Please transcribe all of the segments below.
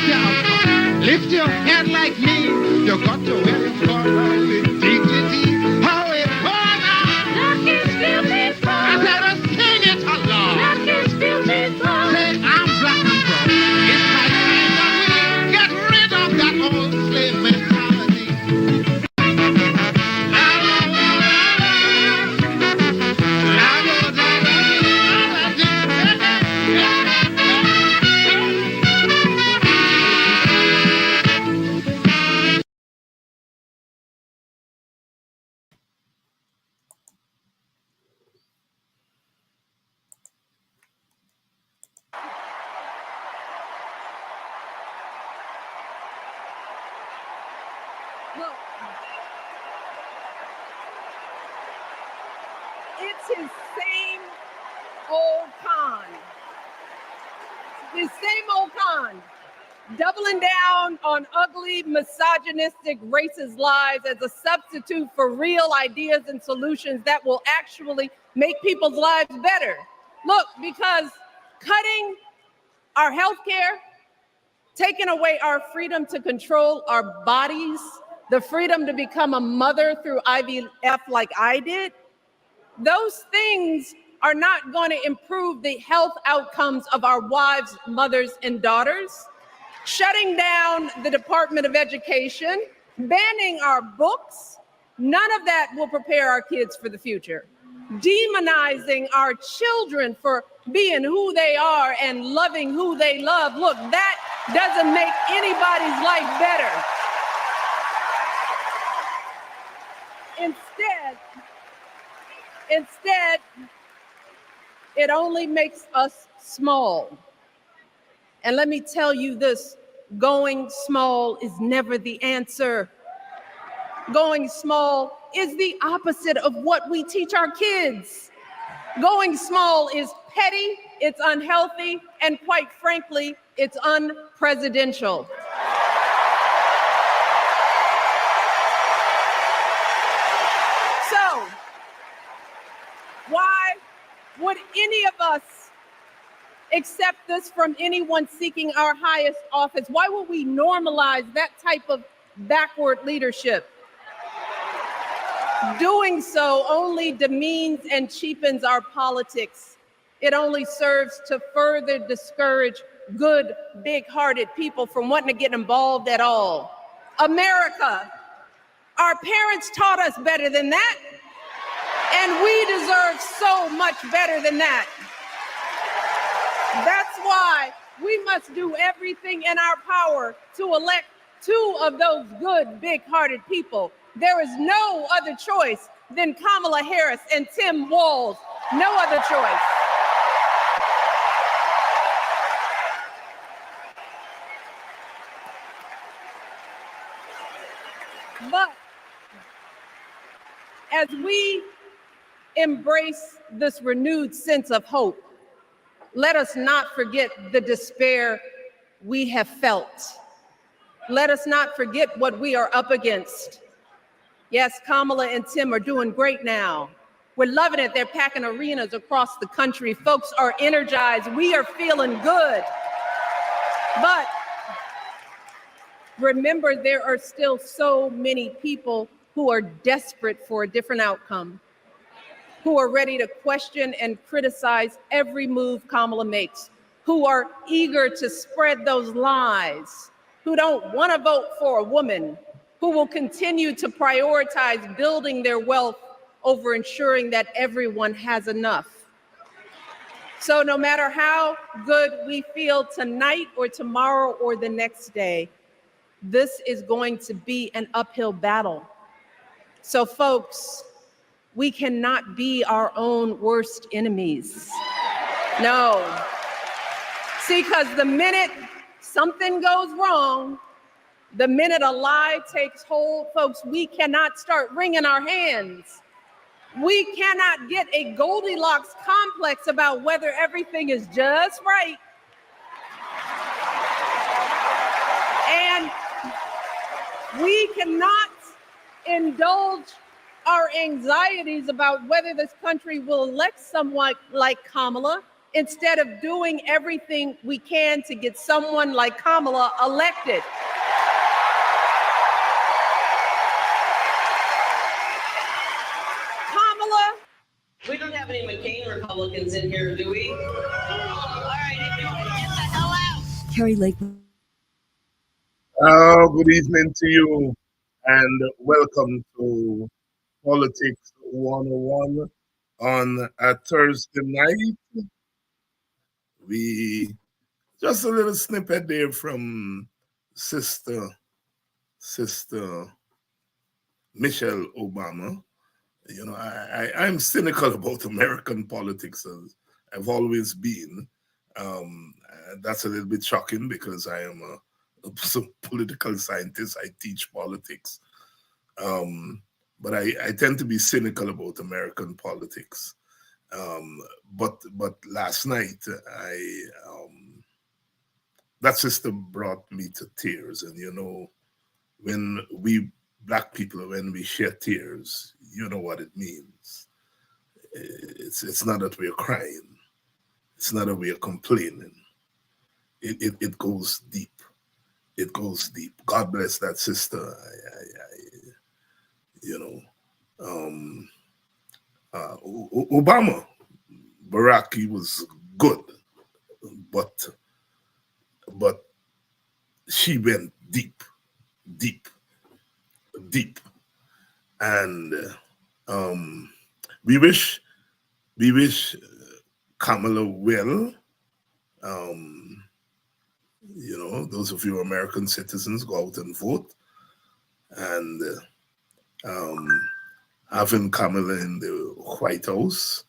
the outcome. Lift your head like me. You got to wear your clothes with dignity. How it was Luck is beautiful. I said, sing it along. Luck is beautiful. Say, I'm black and brown. It's high time that we get rid of that old slave mentality. La, la, la, la, la. La, la, la, la, la, la, Look, it's his same old con. His same old con. Doubling down on ugly, misogynistic, racist lies as a substitute for real ideas and solutions that will actually make people's lives better. Look, because cutting our health care, taking away our freedom to control our bodies, the freedom to become a mother through IVF like I did, those things are not going to improve the health outcomes of our wives, mothers, and daughters. Shutting down the Department of Education, banning our books, none of that will prepare our kids for the future. Demonizing our children for being who they are and loving who they love. Look, that doesn't make anybody's life better. Instead, it only makes us small. And let me tell you this, going small is never the answer. Going small is the opposite of what we teach our kids. Going small is petty, it's unhealthy, and quite frankly, it's unpresidential. So, why would any of us accept this from anyone seeking our highest office? Why would we normalize that type of backward leadership? Doing so only demeans and cheapens our politics. It only serves to further discourage good, big-hearted people from wanting to get involved at all. America, our parents taught us better than that, and we deserve so much better than that. That's why we must do everything in our power to elect two of those good, big-hearted people. There is no other choice than Kamala Harris and Tim Walz. No other choice. But as we embrace this renewed sense of hope, let us not forget the despair we have felt. Let us not forget what we are up against. Yes, Kamala and Tim are doing great now. We're loving it. They're packing arenas across the country. Folks are energized. We are feeling good. But remember, there are still so many people who are desperate for a different outcome, who are ready to question and criticize every move Kamala makes, who are eager to spread those lies, who don't want to vote for a woman, who will continue to prioritize building their wealth over ensuring that everyone has enough. So no matter how good we feel tonight or tomorrow or the next day, this is going to be an uphill battle. So folks, we cannot be our own worst enemies. No. See, because the minute something goes wrong, the minute a lie takes hold, folks, we cannot start wringing our hands. We cannot get a Goldilocks complex about whether everything is just right. And we cannot indulge our anxieties about whether this country will elect someone like Kamala instead of doing everything we can to get someone like Kamala elected. Kamala. We don't have any McCain Republicans in here, do we? All right, everybody, get the hell out. Carrie Lake. Good evening to you, and welcome to Politics 101 on a Thursday night. We just a little snippet there from Sister Michelle Obama. You know, I'm cynical about American politics, as I've always been. That's a little bit shocking because I am a political scientist. I teach politics. But I tend to be cynical about American politics. But last night, that sister brought me to tears. And you know, when we Black people, when we shed tears, you know what it means. It's not that we're crying. It's not that we are complaining. It goes deep. It goes deep. God bless that sister. Obama, Barack, he was good, but she went deep, and we wish Kamala well. You know, those of you American citizens, go out and vote. And having Kamala in the White House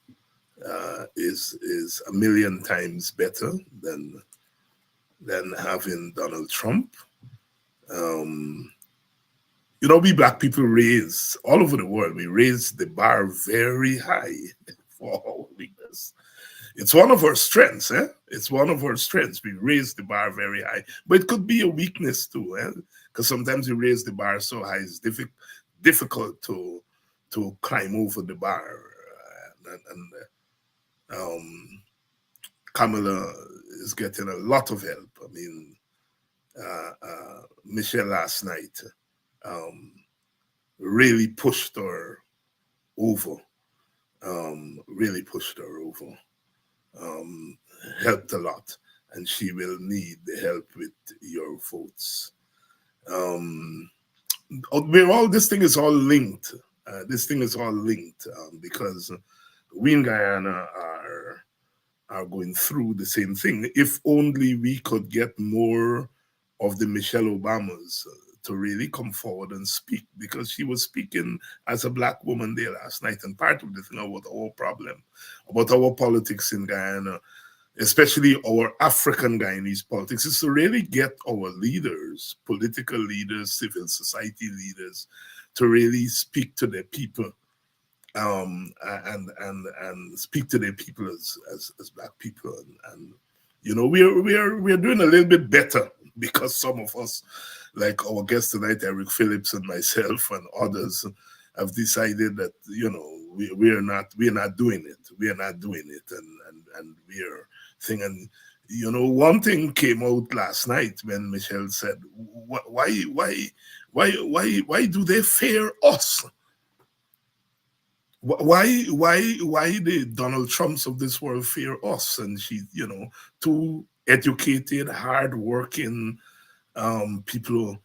is a million times better than having Donald Trump. You know, we Black people all over the world, we raise the bar very high for our leaders. It's one of our strengths, eh? It's one of our strengths. We raise the bar very high, but it could be a weakness too, eh? Because sometimes we raise the bar so high, it's difficult to climb over the bar. Kamala is getting a lot of help. I mean, Michelle last night really pushed her over. Helped a lot, and she will need the help with your votes. This thing is all linked. Because we in Guyana are going through the same thing. If only we could get more of the Michelle Obamas to really come forward and speak, because she was speaking as a Black woman there last night. And part of the thing about our problem, about our politics in Guyana, especially our African Guyanese politics, is to really get our leaders, political leaders, civil society leaders, to really speak to their people, and speak to their people as Black people. And you know, we're doing a little bit better, because some of us, like our guest tonight, Eric Phillips, and myself and others, have decided that, you know, we're not doing it. And we're thinking, you know, one thing came out last night when Michelle said, why do they fear us? Why the Donald Trumps of this world fear us? And she, you know, two educated, hardworking people,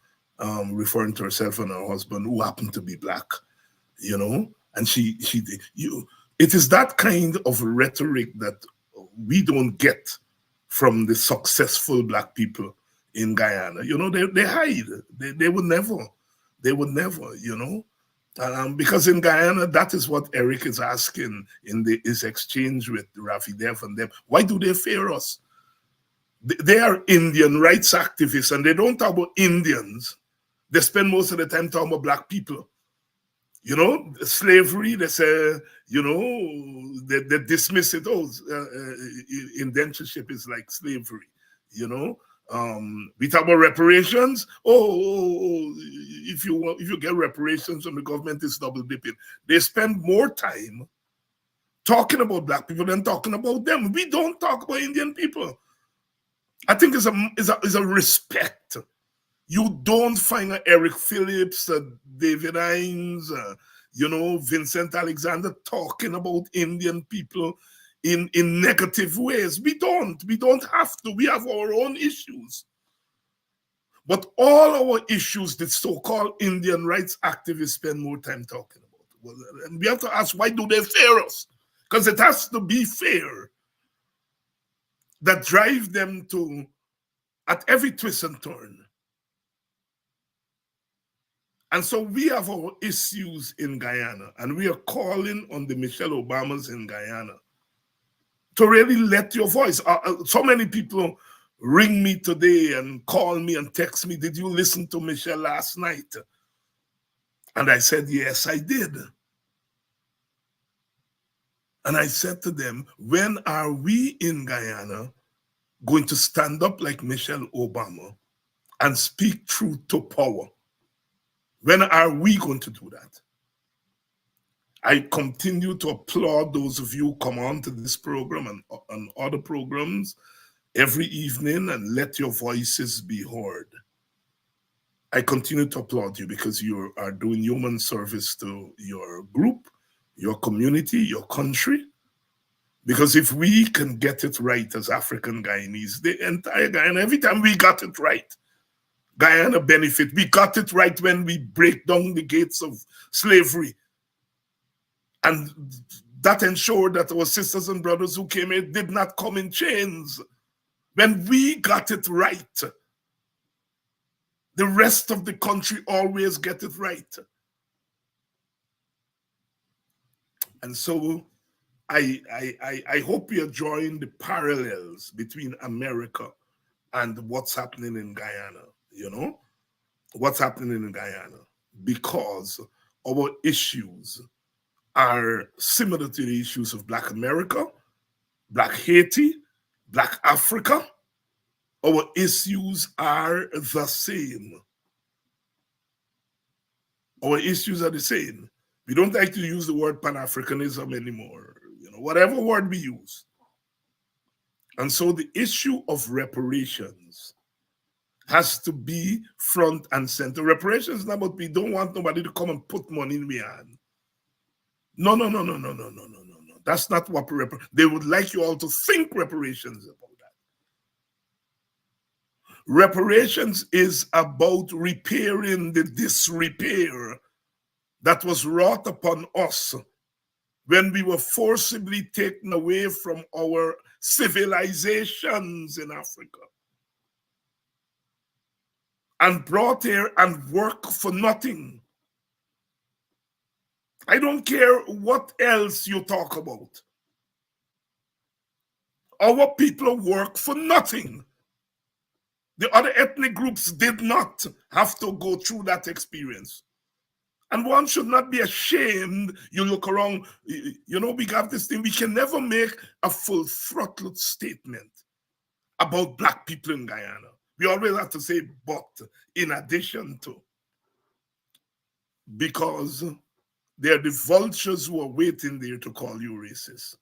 referring to herself and her husband, who happen to be Black, you know, and it is that kind of rhetoric that we don't get from the successful Black people in Guyana. You know, they hide. They would never, you know. Because in Guyana, that is what Eric is asking in his exchange with Rafi Dev and them. Why do they fear us? They are Indian rights activists, and they don't talk about Indians. They spend most of the time talking about Black people. You know, slavery, they say, you know, they dismiss it. Oh, indentureship is like slavery, you know. We talk about reparations. If you get reparations from the government, it's double dipping. They spend more time talking about black people than talking about them. We don't talk about Indian people. I think it's a respect. You don't find a Eric Phillips, David Hines, Vincent Alexander talking about Indian people in negative ways. We don't have to. We have our own issues. But all our issues, the so-called Indian rights activists spend more time talking about. Well, and we have to ask, why do they fear us? Because it has to be fear that drive them to, at every twist and turn. And so we have our issues in Guyana, and we are calling on the Michelle Obamas in Guyana to really let your voice. So many people ring me today and call me and text me, did you listen to Michelle last night? And I said, yes, I did. And I said to them, when are we in Guyana going to stand up like Michelle Obama and speak truth to power? When are we going to do that? I continue to applaud those of you who come on to this program and other programs every evening and let your voices be heard. I continue to applaud you because you are doing human service to your group, your community, your country. Because if we can get it right as African Guyanese, the entire Guyana, every time we got it right, Guyana benefit. We got it right when we break down the gates of slavery. And that ensured that our sisters and brothers who came in did not come in chains. When we got it right, the rest of the country always get it right. And so I hope you're drawing the parallels between America and what's happening in Guyana, what's happening in Guyana, because our issues are similar to the issues of Black America, Black Haiti, Black Africa. Our issues are the same. Our issues are the same. We don't like to use the word Pan-Africanism anymore, whatever word we use. And so the issue of reparations has to be front and center. Reparations is not about we don't want nobody to come and put money in my hand. No. That's not what they would like you all to think reparations about that. Reparations is about repairing the disrepair that was wrought upon us when we were forcibly taken away from our civilizations in Africa and brought here and work for nothing. I don't care what else you talk about. Our people work for nothing. The other ethnic groups did not have to go through that experience. And one should not be ashamed. You look around, we have this thing. We can never make a full-throttled statement about Black people in Guyana. We always have to say, but, in addition to. Because they're the vultures who are waiting there to call you racist.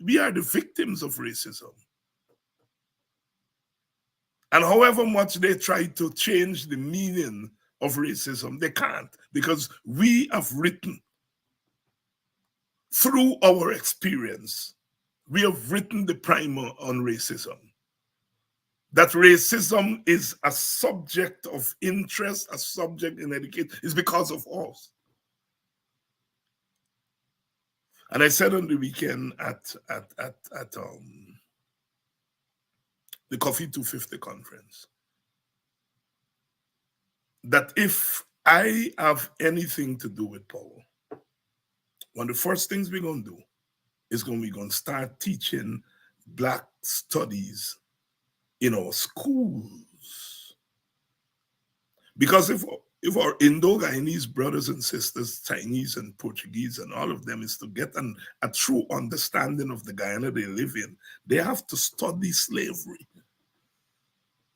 We are the victims of racism. And however much they try to change the meaning of racism, they can't, because we have written through our experience, we have written the primer on racism. That racism is a subject of interest, a subject in education, is because of us. And I said on the weekend at the Coffee 250 conference that if I have anything to do with power, one of the first things we're going to do is we're going to start teaching Black studies in our schools. Because if our Indo-Guyanese brothers and sisters, Chinese and Portuguese and all of them, is to get a true understanding of the Guyana they live in, they have to study slavery.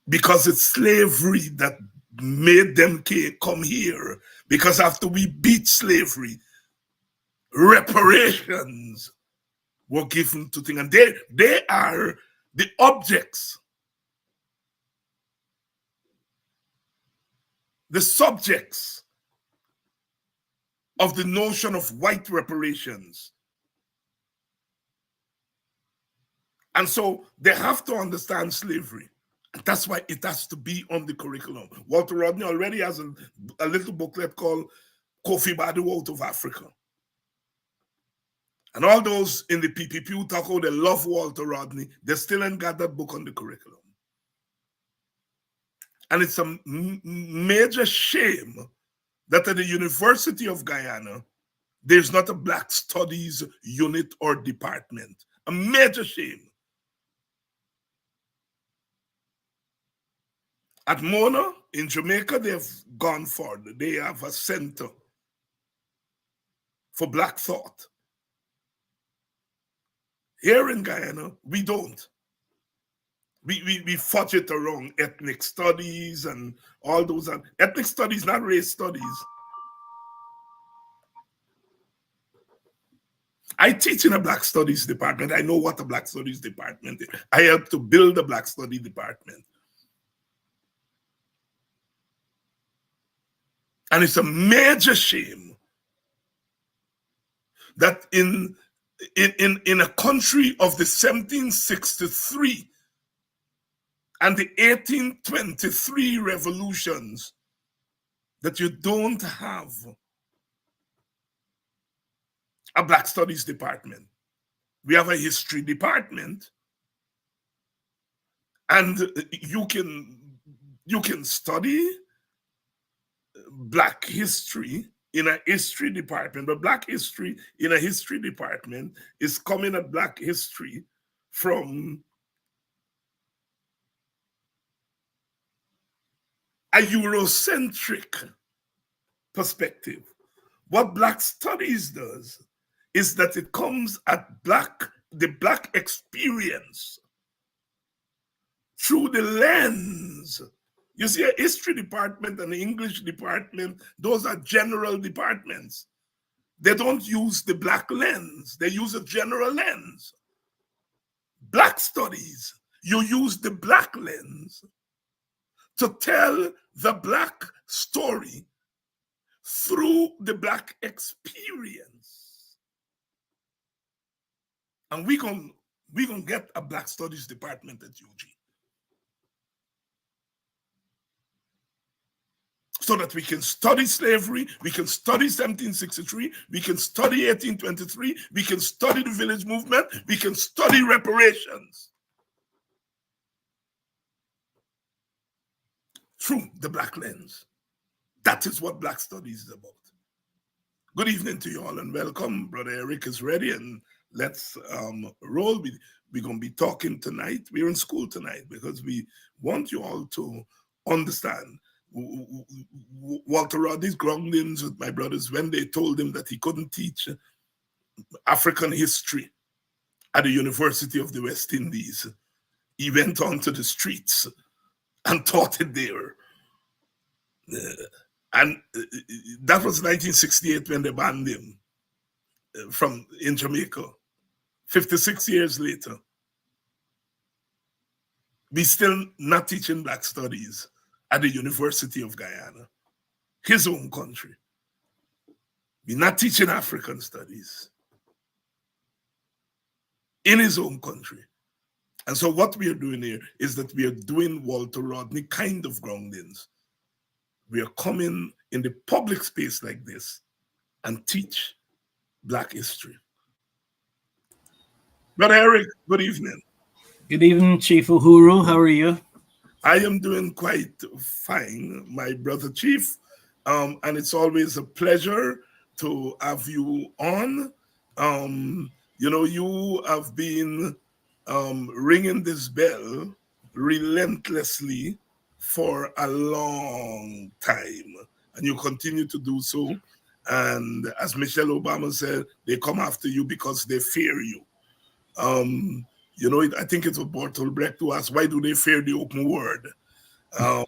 Because it's slavery that made them come here. Because after we beat slavery, reparations were given to things, and they are the objects, the subjects of the notion of white reparations. And so they have to understand slavery. And that's why it has to be on the curriculum. Walter Rodney already has a little booklet called Kofi Badu Out of Africa. And all those in the PPP who talk how they love Walter Rodney, they still ain't got that book on the curriculum. And it's a major shame that at the University of Guyana, there's not a Black Studies unit or department. A major shame. At Mona in Jamaica, they've gone further. They have a center for Black thought. Here in Guyana, we don't. We fudge it around ethnic studies and all those. Ethnic studies, not race studies. I teach in a Black Studies department. I know what a Black Studies department is. I helped to build a Black Study department. And it's a major shame that in a country of the 1763 and the 1823 revolutions, that you don't have a Black Studies department. We have a history department, and you can study Black history in a history department, but Black history in a history department is coming at Black history from a Eurocentric perspective. What Black Studies does is that it comes at the Black experience through the lens. You see, a history department and the English department, those are general departments. They don't use the Black lens. They use a general lens. Black Studies, you use the Black lens to tell the Black story through the Black experience. And we're gonna get a Black Studies department at UG. So that we can study slavery, we can study 1763, we can study 1823, we can study the village movement, we can study reparations through the Black lens. That is what Black Studies is about. Good evening to you all and welcome. Brother Eric is ready and let's roll. We're going to be talking tonight. We're in school tonight because we want you all to understand Walter Rodney's groundings with my brothers when they told him that he couldn't teach African history at the University of the West Indies. He went onto the streets and taught it there. And that was 1968 when they banned him in Jamaica. 56 years later, we still not teaching Black Studies at the University of Guyana, his own country. We're not teaching African studies in his own country. And so what we are doing here is that we are doing Walter Rodney kind of groundings. We are coming in the public space like this and teach Black history. Brother Eric, good evening. Good evening, Chief Uhuru. How are you? I am doing quite fine, my brother Chief. And it's always a pleasure to have you on. You have been ringing this bell relentlessly for a long time, and you continue to do so. And as Michelle Obama said, they come after you because they fear you. I think it's what Bertolt Brecht who asked, why do they fear the open word? And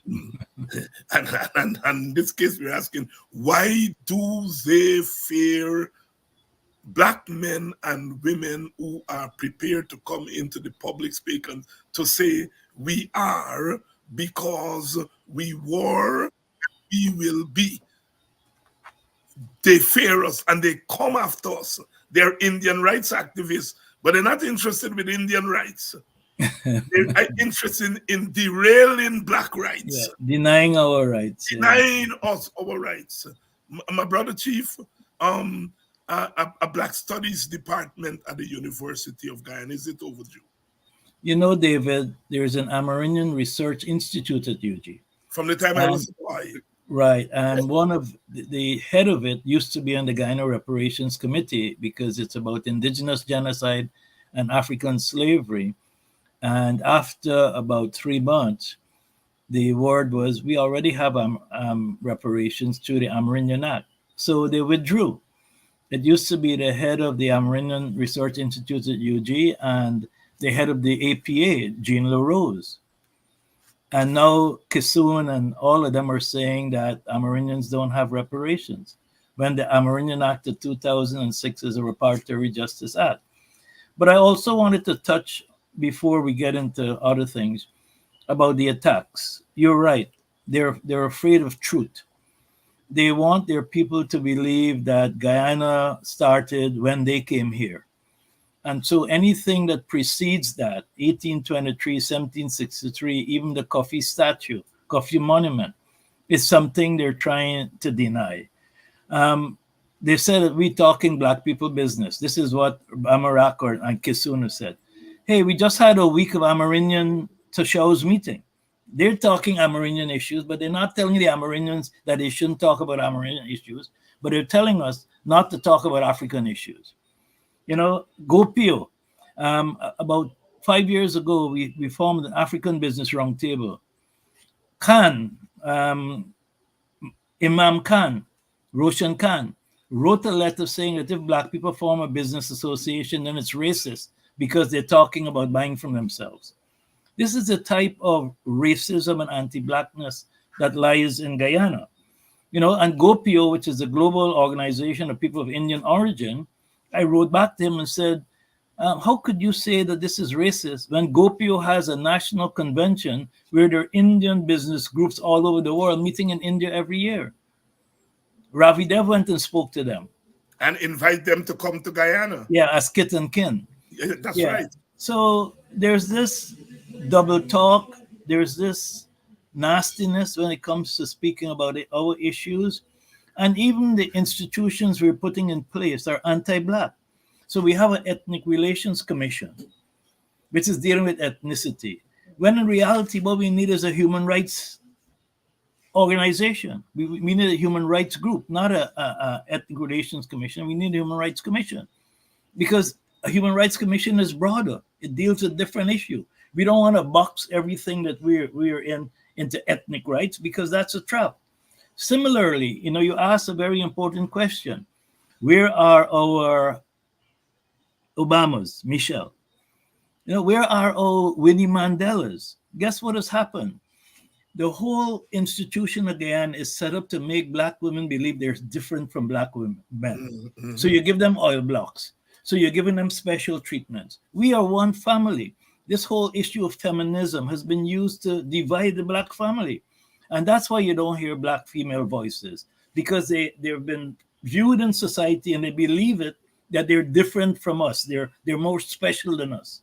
in this case, we're asking, why do they fear black men and women who are prepared to come into the public space and to say we are because we were, we will be. They fear us and they come after us. They're Indian rights activists, but they're not interested with Indian rights. They are interested in derailing black Yeah, rights, denying our rights. Yeah. denying us our rights. My brother Chief, a Black Studies department at the University of Guyana, is it overdue? You know, David, there's an Amerindian Research Institute at UG. From the time I was And a boy. right, and one of the head of it used to be on the Guyana Reparations Committee because it's about indigenous genocide and African slavery. And after about 3 months, the word was we already have reparations through the Amerindian Act. So they withdrew. It used to be the head of the Amerindian Research Institute at UG and the head of the APA, Jean LaRose. And now Kisoon and all of them are saying that Amerindians don't have reparations when the Amerindian Act of 2006 is a reparatory justice act. But I also wanted to touch, before we get into other things, about the attacks. You're right. They're afraid of truth. They want their people to believe that Guyana started when they came here. And so anything that precedes that, 1823, 1763, even the coffee statue, coffee monument, is something they're trying to deny. Um, they said that we talking black people business. This is what Amarak and Kisuna said. Hey, we just had a week of Amerindian Tashao's meeting. They're talking Amerindian issues, but they're not telling the Amerindians that they shouldn't talk about Amerindian issues, but they're telling us not to talk about African issues. You know, Gopio, about 5 years ago, we formed an African Business Roundtable. Khan, Imam Khan, Roshan Khan, wrote a letter saying that if black people form a business association, then it's racist because they're talking about buying from themselves. This is the type of racism and anti-blackness that lies in Guyana. You know, and Gopio, which is a global organization of people of Indian origin, I wrote back to him and said, how could you say that this is racist when Gopio has a national convention where there are Indian business groups all over the world meeting in India every year? Ravi Dev went and spoke to them. And invite them to come to Guyana. Yeah, as kit and kin. Yeah, that's Yeah. right. So there's this double talk, there's this nastiness when it comes to speaking about our issues. And even the institutions we're putting in place are anti-black. So we have an ethnic relations commission, which is dealing with ethnicity. When in reality, what we need is a human rights organization. We need a human rights group, not a ethnic relations commission. We need a human rights commission because a human rights commission is broader. It deals with different issues. We don't want to box everything that we're in into ethnic rights because that's a trap. Similarly, you know, you asked a very important question. Where are our Obamas, Michelle? You know, where are our Winnie Mandelas? Guess what has happened? The whole institution again is set up to make black women believe they're different from black women, men. Mhm. So you give them oil blocks. So you're giving them special treatments. We are one family. This whole issue of feminism has been used to divide the black family. And that's why you don't hear black female voices, because they've been viewed in society and they believe it that they're different from us. They're more special than us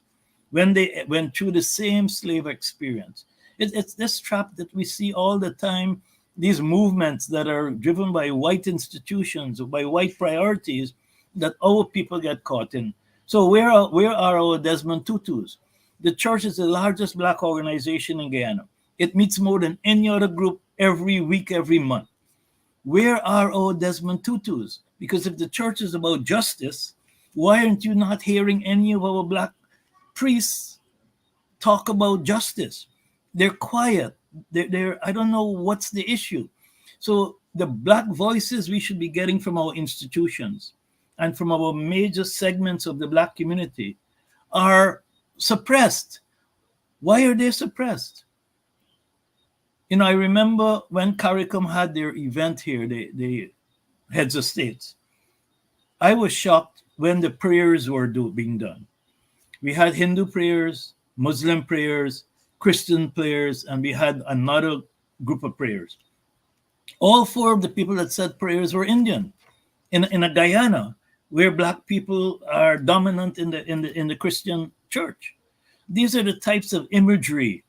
when they went through the same slave experience. It's this trap that we see all the time, these movements that are driven by white institutions or by white priorities that our people get caught in. So where are our Desmond Tutus? The church is the largest black organization in Guyana. It meets more than any other group every week, every month. Where are our Desmond Tutus? Because if the church is about justice, why aren't you not hearing any of our black priests talk about justice? They're quiet. They're I don't know what's the issue. So the black voices we should be getting from our institutions and from our major segments of the black community are suppressed. Why are they suppressed? You know, I remember when CARICOM had their event here, the heads of states. I was shocked when the prayers were being done. We had Hindu prayers, Muslim prayers, Christian prayers, and we had another group of prayers. All four of the people that said prayers were Indian. In a Guyana, where black people are dominant in the Christian church. These are the types of imagery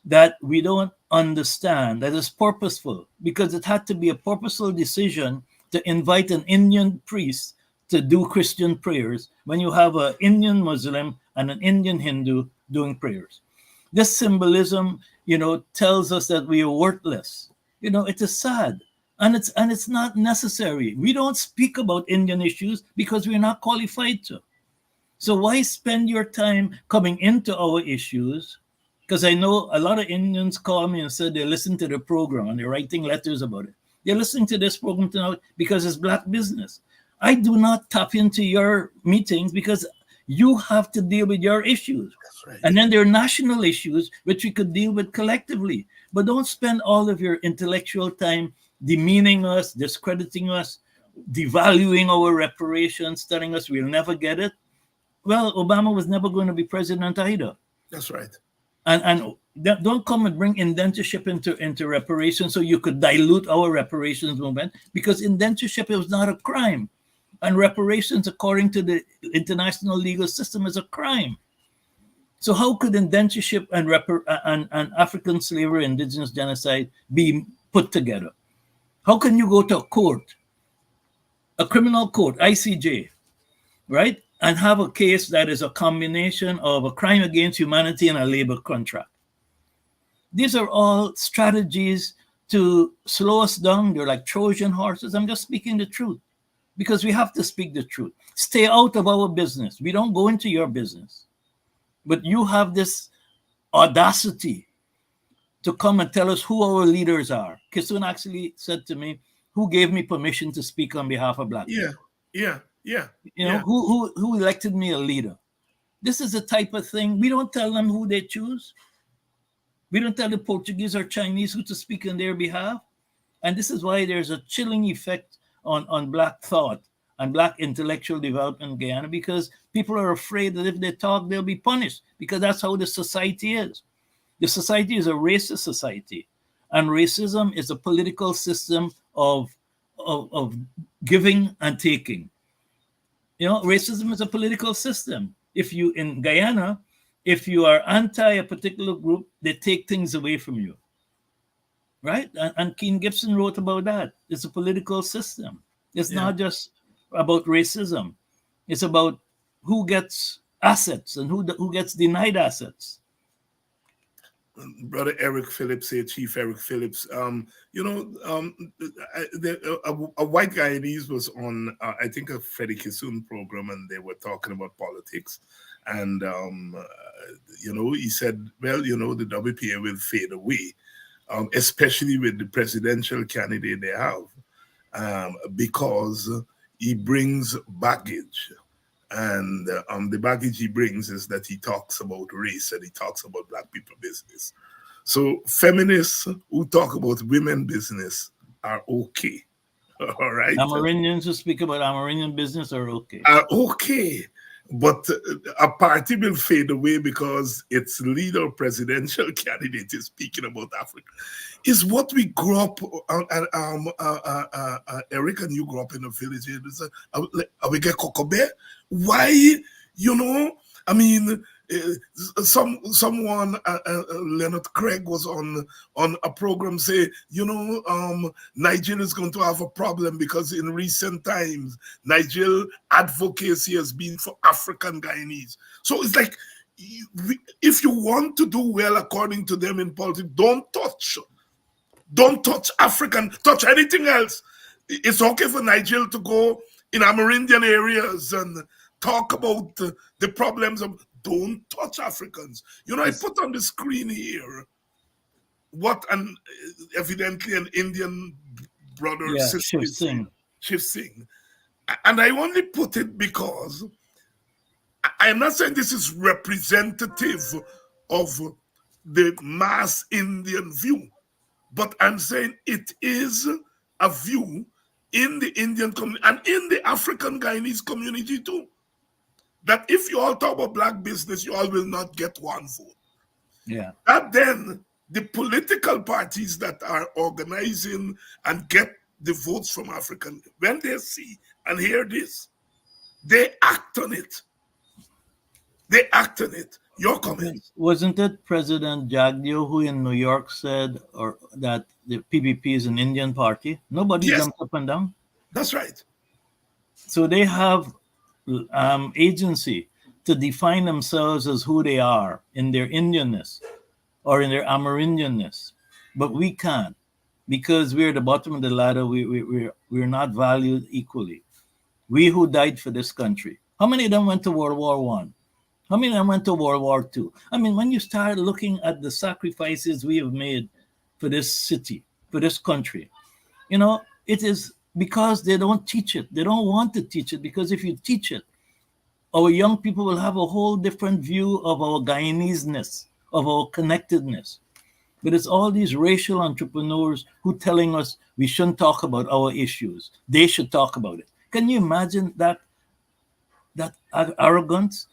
that we don't understand, that is purposeful, because it had to be a purposeful decision to invite an Indian priest to do Christian prayers when you have an Indian Muslim and an Indian Hindu doing prayers. This symbolism, tells us that we are worthless. It is sad. And it's not necessary. We don't speak about Indian issues because we're not qualified to. So why spend your time coming into our issues? Because I know a lot of Indians call me and said they listen to the program and they're writing letters about it. They're listening to this program tonight because it's black business. I do not tap into your meetings because you have to deal with your issues. That's right. And then there are national issues which we could deal with collectively. But don't spend all of your intellectual time demeaning us, discrediting us, devaluing our reparations, telling us we'll never get it. Well, Obama was never going to be president either. That's right. And don't come and bring indentureship into reparations so you could dilute our reparations movement, because indentureship is not a crime. And reparations, according to the international legal system, is a crime. So how could indentureship and African slavery, indigenous genocide be put together? How can you go to a court, a criminal court, ICJ, right, and have a case that is a combination of a crime against humanity and a labor contract? These are all strategies to slow us down. They're like Trojan horses. I'm just speaking the truth because we have to speak the truth. Stay out of our business. We don't go into your business. But you have this audacity to come and tell us who our leaders are. Kisun actually said to me, who gave me permission to speak on behalf of black people? Yeah. Who elected me a leader? This is the type of thing. We don't tell them who they choose. We don't tell the Portuguese or Chinese who to speak on their behalf. And this is why there's a chilling effect on black thought and black intellectual development in Guyana, because people are afraid that if they talk, they'll be punished, because that's how the society is. The society is a racist society, and racism is a political system of giving and taking. Racism is a political system. In Guyana, if you are anti a particular group, they take things away from you, right? And Keen Gibson wrote about that. It's a political system. It's not just about racism. It's about who gets assets and who gets denied assets. Brother Eric Phillips, Chief Eric Phillips, a white Guyanese was on, I think, a Freddie Kisun program, and they were talking about politics. And, he said, well, the WPA will fade away, especially with the presidential candidate they have, because he brings baggage. And the baggage he brings is that he talks about race and he talks about black people business. So feminists who talk about women business are okay. All right. Amerindians who speak about Amerindian business are okay. Are okay. But a party will fade away because its leader, presidential candidate, is speaking about Africa. Is what we grew up, Eric and you grew up in a village. We get Kokobe. Why, I mean, someone, Leonard Craig was on a program say, Nigeria is going to have a problem because in recent times, Nigeria advocacy has been for African Guyanese. So it's like, if you want to do well according to them in politics, don't touch African, touch anything else. It's okay for Nigeria to go in Amerindian areas and talk about the problems of, don't touch Africans. I put on the screen here what evidently an Indian brother, sister, Shiv Singh. And I only put it because I am not saying this is representative of the mass Indian view, but I'm saying it is a view in the Indian community and in the African Guyanese community too. That if you all talk about black business, you all will not get one vote. Yeah. That then the political parties that are organizing and get the votes from African, when they see and hear this, they act on it. They act on it. Your comments. Wasn't it President Jagdeo who in New York said or that the PPP is an Indian party? Nobody Yes, jumped up and down. that's right. So they have agency to define themselves as who they are in their Indianness or in their Amerindianness. But we can't because we're at the bottom of the ladder. We're not valued equally. We who died for this country. How many of them went to World War One? How many of them went to World War Two? I mean, when you start looking at the sacrifices we have made for this city, for this country, it is because they don't teach it. They don't want to teach it because if you teach it, our young people will have a whole different view of our Guyanese-ness, of our connectedness. But it's all these racial entrepreneurs who telling us we shouldn't talk about our issues. They should talk about it. Can you imagine that arrogance?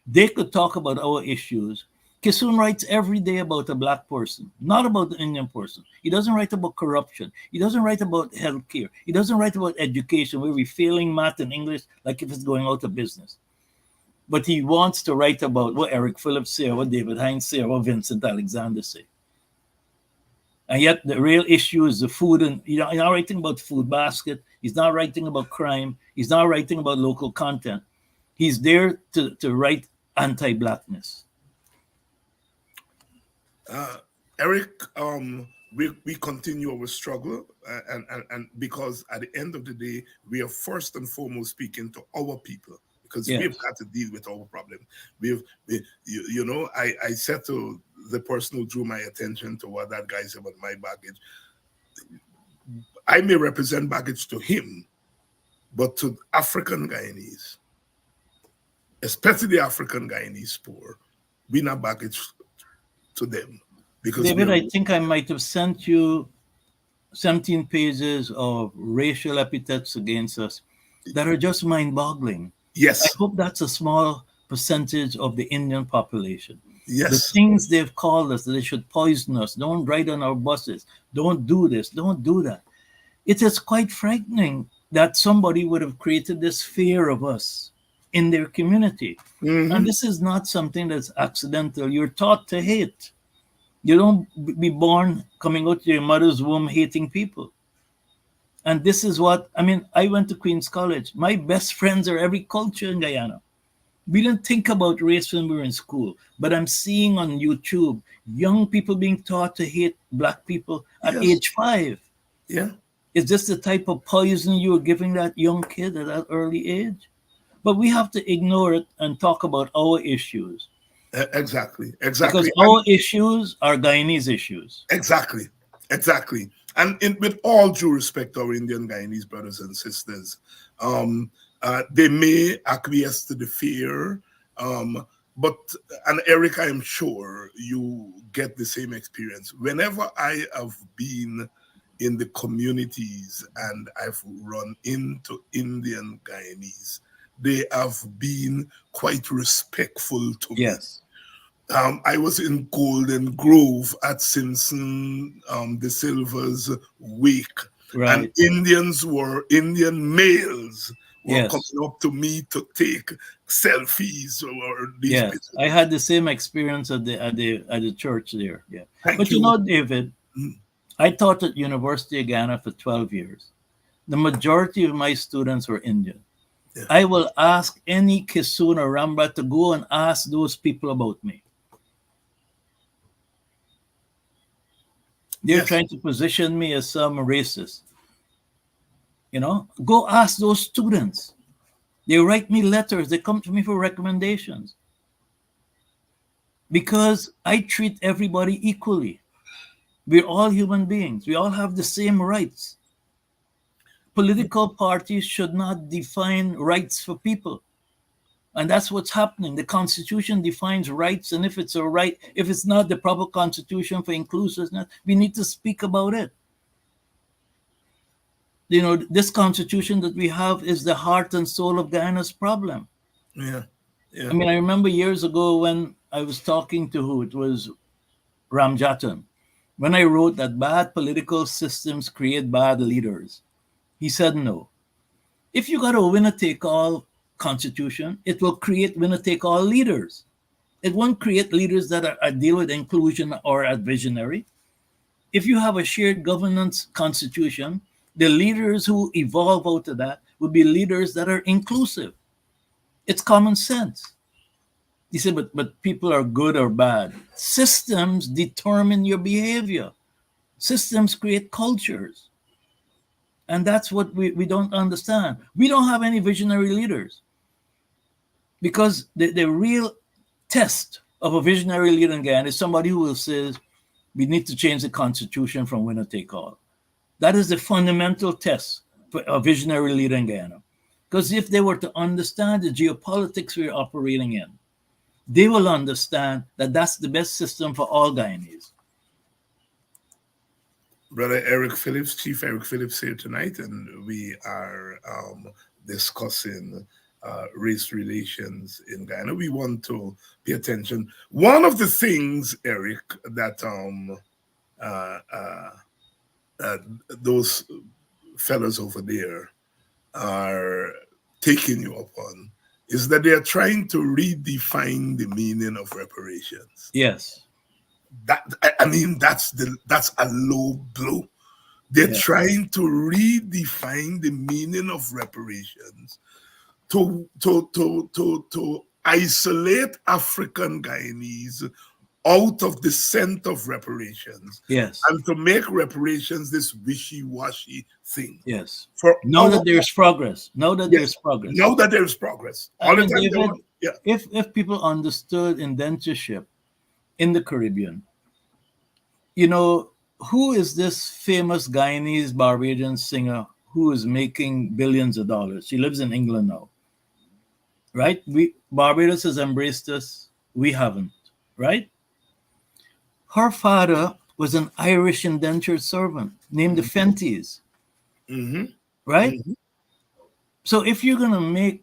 They could talk about our issues. Kissoon writes every day about a black person, not about the Indian person. He doesn't write about corruption. He doesn't write about healthcare. He doesn't write about education, where we're failing math and English like if it's going out of business. But he wants to write about what Eric Phillips say, or what David Hines say, or what Vincent Alexander say. And yet the real issue is the food, and he's not writing about food basket. He's not writing about crime. He's not writing about local content. He's there to write anti-blackness. Eric, we continue our struggle, and because at the end of the day, we are first and foremost speaking to our people, because Yes. we've got to deal with our problem. I said to the person who drew my attention to what that guy said about my baggage, I may represent baggage to him, but to African Guyanese, especially the African Guyanese poor, we not baggage to them. Because David, I think I might have sent you 17 pages of racial epithets against us that are just mind-boggling. yes, I hope that's a small percentage of the Indian population. The yes, things they've called us, that they should poison us, don't ride on our buses, don't do this, don't do that. It is quite frightening that somebody would have created this fear of us in their community. Mhm. And this is not something that's accidental. You're taught to hate. You don't be born coming out of your mother's womb hating people. And this is what, I went to Queen's College. My best friends are every culture in Guyana. We didn't think about race when we were in school, but I'm seeing on YouTube young people being taught to hate black people at Yes. age 5. Yeah. Is this the type of poison you were giving that young kid at that early age? But we have to ignore it and talk about our issues. Exactly. Because our issues are Guyanese issues. Exactly. And with all due respect to our Indian Guyanese brothers and sisters, they may acquiesce to the fear, but, and Eric, I'm sure you get the same experience. Whenever I have been in the communities and I've run into Indian Guyanese, they have been quite respectful to me. Yes. I was in Golden Grove at Simpson De Silva's wake, Right. and Indian males were Yes. coming up to me to take selfies or these Yes, pictures. I had the same experience at the church there. Yeah, Thank but you. David, Mm. I taught at University of Ghana for 12 years. The majority of my students were Indian. Yeah. I will ask any Kissoon or Ramba to go and ask those people about me. They're Yes. trying to position me as some racist. Go ask those students. They write me letters. They come to me for recommendations. Because I treat everybody equally. We're all human beings. We all have the same rights. Political parties should not define rights for people. And that's what's happening. The Constitution defines rights, and if it's not the proper Constitution for inclusiveness, we need to speak about it. this constitution that we have is the heart and soul of Guyana's problem. Yeah. Yeah. I mean, I remember years ago when I was talking to who it was, Ramjatan, when I wrote that bad political systems create bad leaders. He said no. If you got a winner take all constitution, it will create winner take all leaders. It won't create leaders that are deal with inclusion or are visionary. If you have a shared governance constitution, the leaders who evolve out of that will be leaders that are inclusive. It's common sense. You say, but people are good or bad. Systems determine your behavior. Systems create cultures. And that's what we don't understand. We don't have any visionary leaders. Because the real test of a visionary leader in Guyana is somebody who will say, we need to change the constitution from winner take all. That is the fundamental test for a visionary leader in Guyana. Because if they were to understand the geopolitics we're operating in, they will understand that that's the best system for all Guyanese. Brother Eric Phillips, Chief Eric Phillips here tonight, and we are discussing race relations in Guyana. We want to pay attention. One of the things, Eric, that those fellas over there are taking you up on is that they are trying to redefine the meaning of reparations. Yes. That's a low blow. They're trying to redefine the meaning of reparations to isolate African Guyanese out of the scent of reparations. Yes. And to make reparations this wishy-washy thing. Yes. Now that there's progress. Now that there's progress. Now that there's progress. All the time David, if people understood indentureship in the Caribbean, who is this famous Guyanese Barbadian singer who is making billions of dollars? She lives in England now. Right? Barbados has embraced us. We haven't. Right? Her father was an Irish indentured servant named the Fenties. Mm-hmm. Right? Mm-hmm. So if you're going to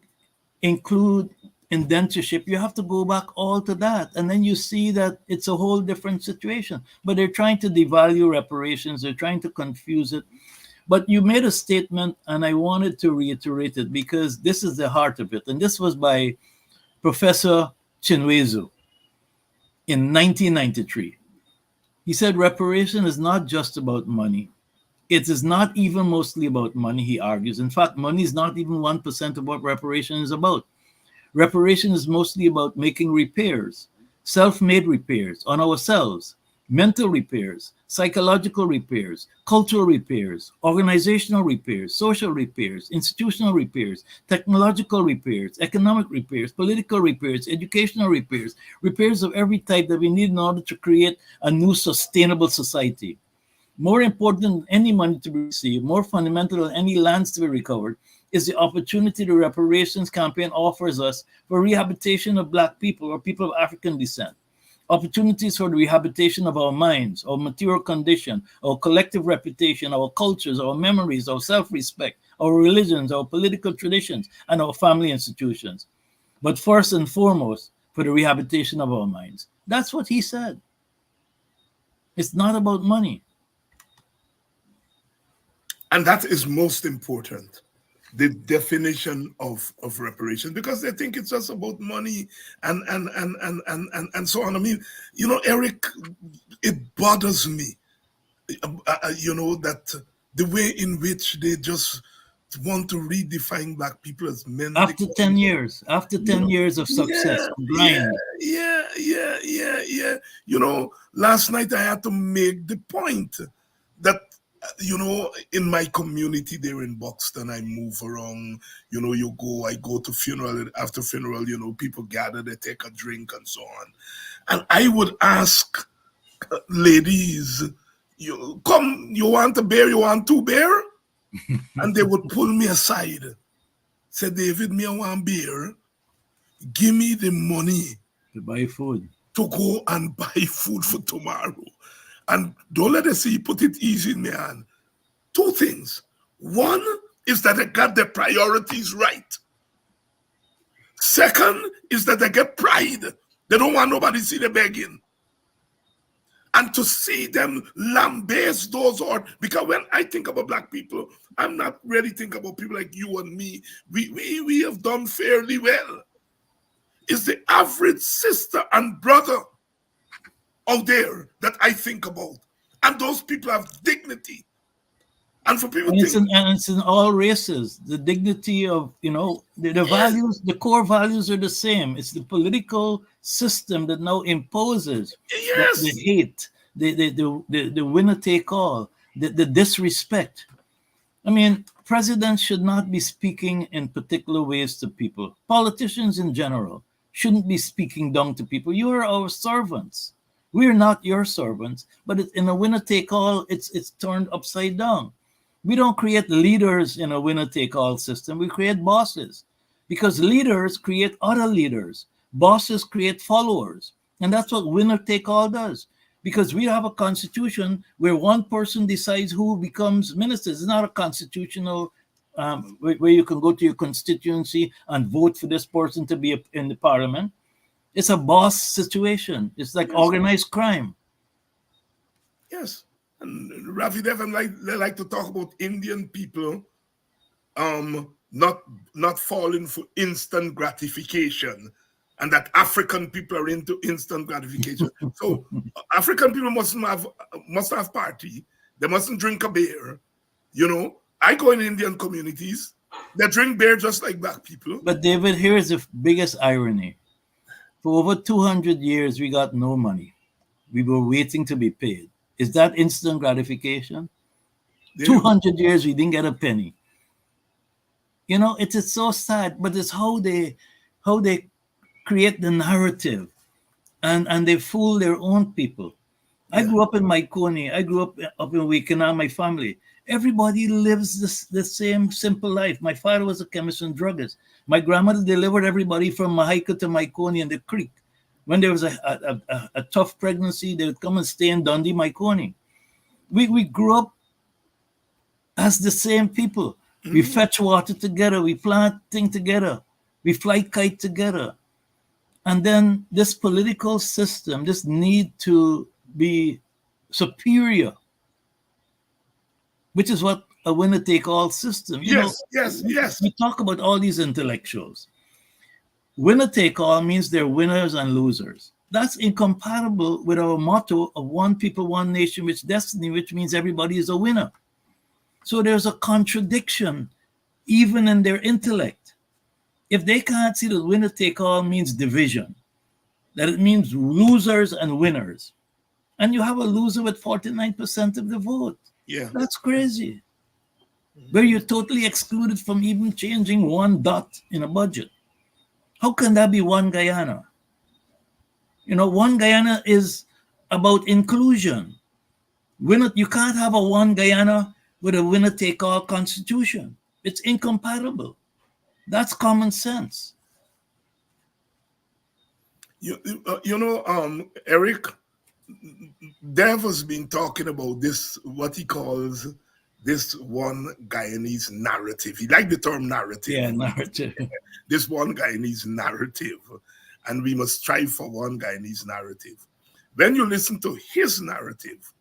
include indentureship, you have to go back all to that. And then you see that it's a whole different situation. But they're trying to devalue reparations. They're trying to confuse it. But you made a statement, and I wanted to reiterate it because this is the heart of it. And this was by Professor Chinwezu in 1993. He said reparation is not just about money. It is not even mostly about money, he argues. In fact, money is not even 1% of what reparation is about. Reparation is mostly about making repairs, self-made repairs on ourselves, mental repairs, psychological repairs, cultural repairs, organizational repairs, social repairs, institutional repairs, technological repairs, economic repairs, political repairs, educational repairs, repairs of every type that we need in order to create a new sustainable society. More important than any money to be received, more fundamental than any lands to be recovered, is the opportunity the reparations campaign offers us for rehabilitation of Black people or people of African descent. Opportunities for the rehabilitation of our minds, our material condition, our collective reputation, our cultures, our memories, our self-respect, our religions, our political traditions, and our family institutions. But first and foremost, for the rehabilitation of our minds. That's what he said. It's not about money. And that is most important, the definition of reparation, because they think it's just about money and so on. I mean, Eric, it bothers me, that the way in which they just want to redefine Black people as men. After 10 years of success, grind. Yeah. Last night I had to make the point that, in my community there in Buxton, I move around, I go to funeral, after funeral, people gather, they take a drink and so on. And I would ask ladies, you want a beer, you want 2 beer? And they would pull me aside, say, David, me I want beer, give me the money to buy food, to go and buy food for tomorrow. And don't let us see, put it easy in my hand. 2 things. One is that they got their priorities right. Second is that they get pride. They don't want nobody to see them begging. And to see them lambaste those, or because when I think about black people, I'm not really thinking about people like you and me. We have done fairly well. It's the average sister and brother out there that I think about. And those people have dignity. And for people And to think, it's in all races. The dignity of, the values, the core values are the same. It's the political system that now imposes the yes, hate, the winner take all, the disrespect. I mean, presidents should not be speaking in particular ways to people. Politicians in general shouldn't be speaking down to people. You are our servants. We're not your servants. But in a winner take all, it's turned upside down. We don't create leaders in a winner take all system. We create bosses, because leaders create other leaders. Bosses create followers. And that's what winner take all does. Because we have a constitution where one person decides who becomes ministers. It's not a constitutional where you can go to your constituency and vote for this person to be in the parliament. It's a boss situation. It's like organized crime. yes. And Rafi Devon they like to talk about Indian people not falling for instant gratification, and that African people are into instant gratification. So African people must have party. They mustn't drink a beer. I go in Indian communities. They drink beer just like black people. But David, here is the biggest irony. For over 200 years, we got no money. We were waiting to be paid. Is that instant gratification? 200 years, we didn't get a penny. It is so sad, but it's how they create the narrative, and they fool their own people. I grew up in Maikoni. I grew up in Wikina, my family. Everybody lives the same simple life. My father was a chemist and druggist. My grandmother delivered everybody from Mahaika to Maikoni and the creek. When there was a tough pregnancy, they would come and stay in Dundee, Maikoni. We grew up as the same people. Mm-hmm. We fetch water together. We plant things together. We fly kite together. And then this political system, this need to be superior, which is what a winner-take-all system. Yes. We talk about all these intellectuals. Winner-take-all means they're winners and losers. That's incompatible with our motto of one people, one nation, which destiny, which means everybody is a winner. So there's a contradiction even in their intellect. If they can't see that winner-take-all means division, that it means losers and winners, and you have a loser with 49% of the vote. Yeah. That's crazy. Where you're totally excluded from even changing one dot in a budget. How can that be one Guyana? One Guyana is about inclusion. You can't have a one Guyana with a winner-take-all constitution. It's incompatible. That's common sense. Eric, Dev has been talking about this, what he calls this one Guyanese narrative. He liked the term narrative. Yeah, narrative. This one Guyanese narrative. And we must strive for one Guyanese narrative. When you listen to his narrative,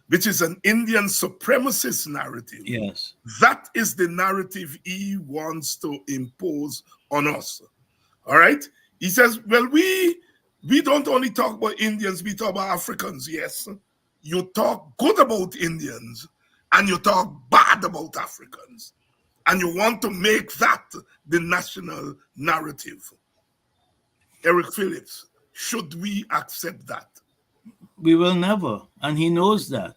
which is an Indian supremacist narrative, yes, that is the narrative he wants to impose on us. All right? He says, well, we don't only talk about Indians, we talk about Africans. Yes, you talk good about Indians and you talk bad about Africans. And you want to make that the national narrative. Eric Phillips, should we accept that? We will never. And he knows that.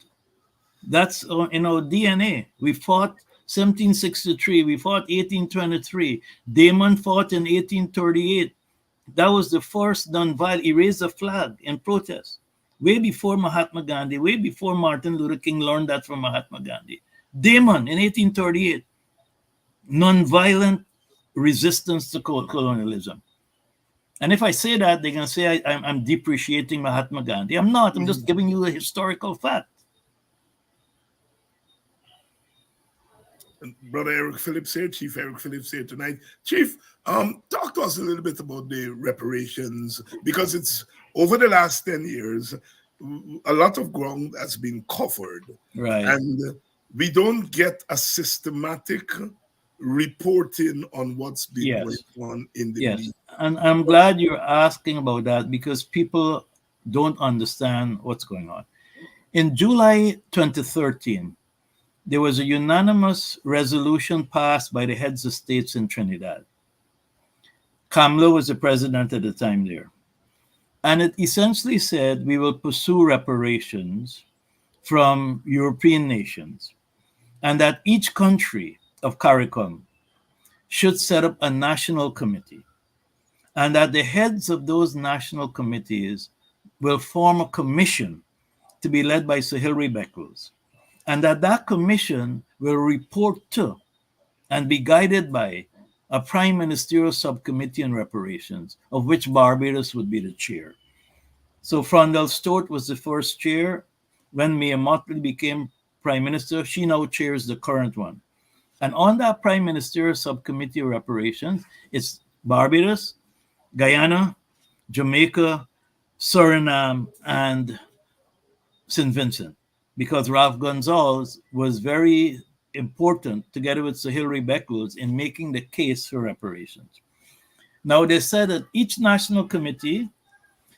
That's in our DNA. We fought 1763. We fought 1823. Damon fought in 1838. That was the first non-violent. He raised a flag in protest. Way before Mahatma Gandhi, way before Martin Luther King learned that from Mahatma Gandhi. Damon in 1838. Non-violent resistance to colonialism. And if I say that, they're going to say I'm depreciating Mahatma Gandhi. I'm not. I'm just giving you a historical fact. Brother Eric Phillips here, Chief Eric Phillips here tonight. Chief, talk to us a little bit about the reparations, because it's over the last 10 years, a lot of ground has been covered. Right. And we don't get a systematic reporting on what's been going Yes. on in the Yes. media. And I'm glad you're asking about that, because people don't understand what's going on. In July 2013, there was a unanimous resolution passed by the heads of states in Trinidad. Kamla was the president at the time there. And it essentially said we will pursue reparations from European nations, and that each country of CARICOM should set up a national committee, and that the heads of those national committees will form a commission to be led by Sir Hilary Beckles, and that commission will report to and be guided by a prime ministerial subcommittee on reparations, of which Barbados would be the chair. So Frondel Stewart was the first chair. When Mia Motley became prime minister, she now chairs the current one. And on that prime ministerial subcommittee of reparations, it's Barbados, Guyana, Jamaica, Suriname, and St. Vincent, because Ralph Gonzalez was very important, together with Sir Hilary Beckles, in making the case for reparations. Now, they said that each national committee,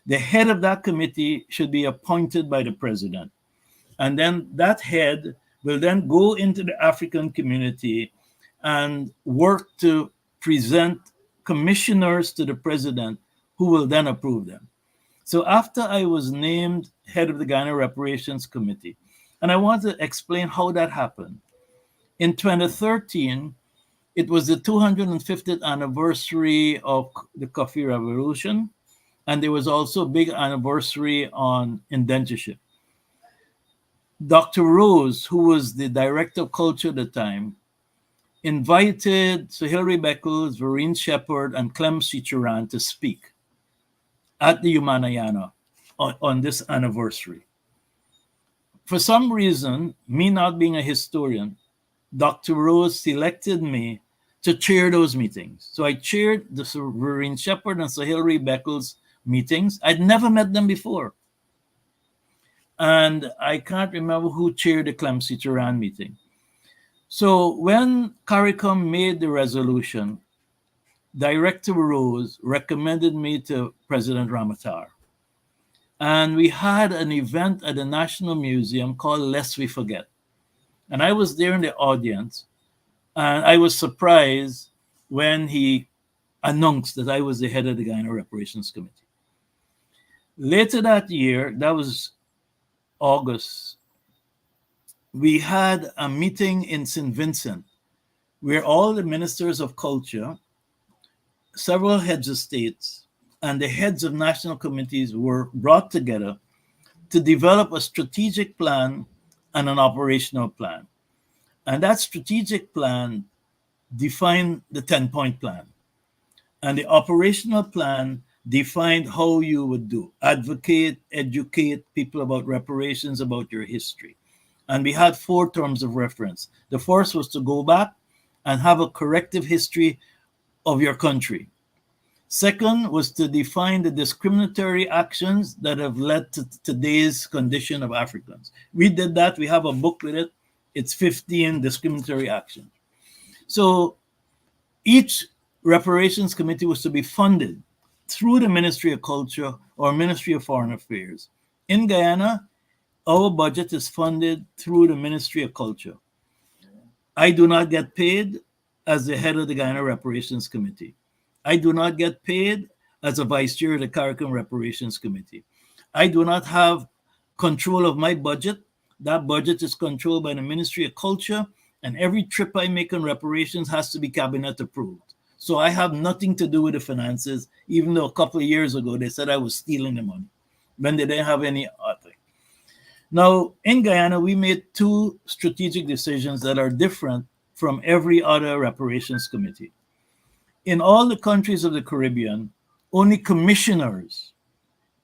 the head of that committee should be appointed by the president. And then that head will then go into the African community and work to present commissioners to the president, who will then approve them. So after I was named head of the Ghana Reparations Committee, and I want to explain how that happened. In 2013, it was the 250th anniversary of the Coffee Revolution, and there was also a big anniversary on indentureship. Dr. Rose, who was the director of culture at the time, invited Sir Hilary Beckles, Vereen Shepherd, and Clem Sichuran to speak at the Umanayana on this anniversary. For some reason, me not being a historian, Dr. Rose selected me to chair those meetings. So I chaired the Sir Vereen Shepherd and Sir Hilary Beckles meetings. I'd never met them before. And I can't remember who chaired the Clem Sichuran meeting. So when CARICOM made the resolution, Director Rose recommended me to President Ramatar. And we had an event at the National Museum called Lest We Forget. And I was there in the audience, and I was surprised when he announced that I was the head of the Ghana Reparations Committee. Later that year, that was August, we had a meeting in St. Vincent where all the ministers of culture, several heads of states, and the heads of national committees were brought together to develop a strategic plan and an operational plan. And that strategic plan defined the 10-point plan. And the operational plan defined how you would do, advocate, educate people about reparations, about your history. And we had 4 terms of reference. The first was to go back and have a corrective history of your country. Second was to define the discriminatory actions that have led to today's condition of Africans. We did that. We have a book with it. It's 15 discriminatory actions. So each reparations committee was to be funded through the Ministry of Culture or Ministry of Foreign Affairs. In Guyana, our budget is funded through the Ministry of Culture. I do not get paid as the head of the Guyana Reparations Committee. I do not get paid as a vice chair of the CARICOM Reparations Committee. I do not have control of my budget. That budget is controlled by the Ministry of Culture, and every trip I make on reparations has to be cabinet approved. So I have nothing to do with the finances, even though a couple of years ago they said I was stealing the money when they didn't have any other. Now, in Guyana, we made 2 strategic decisions that are different from every other reparations committee. In all the countries of the Caribbean, only commissioners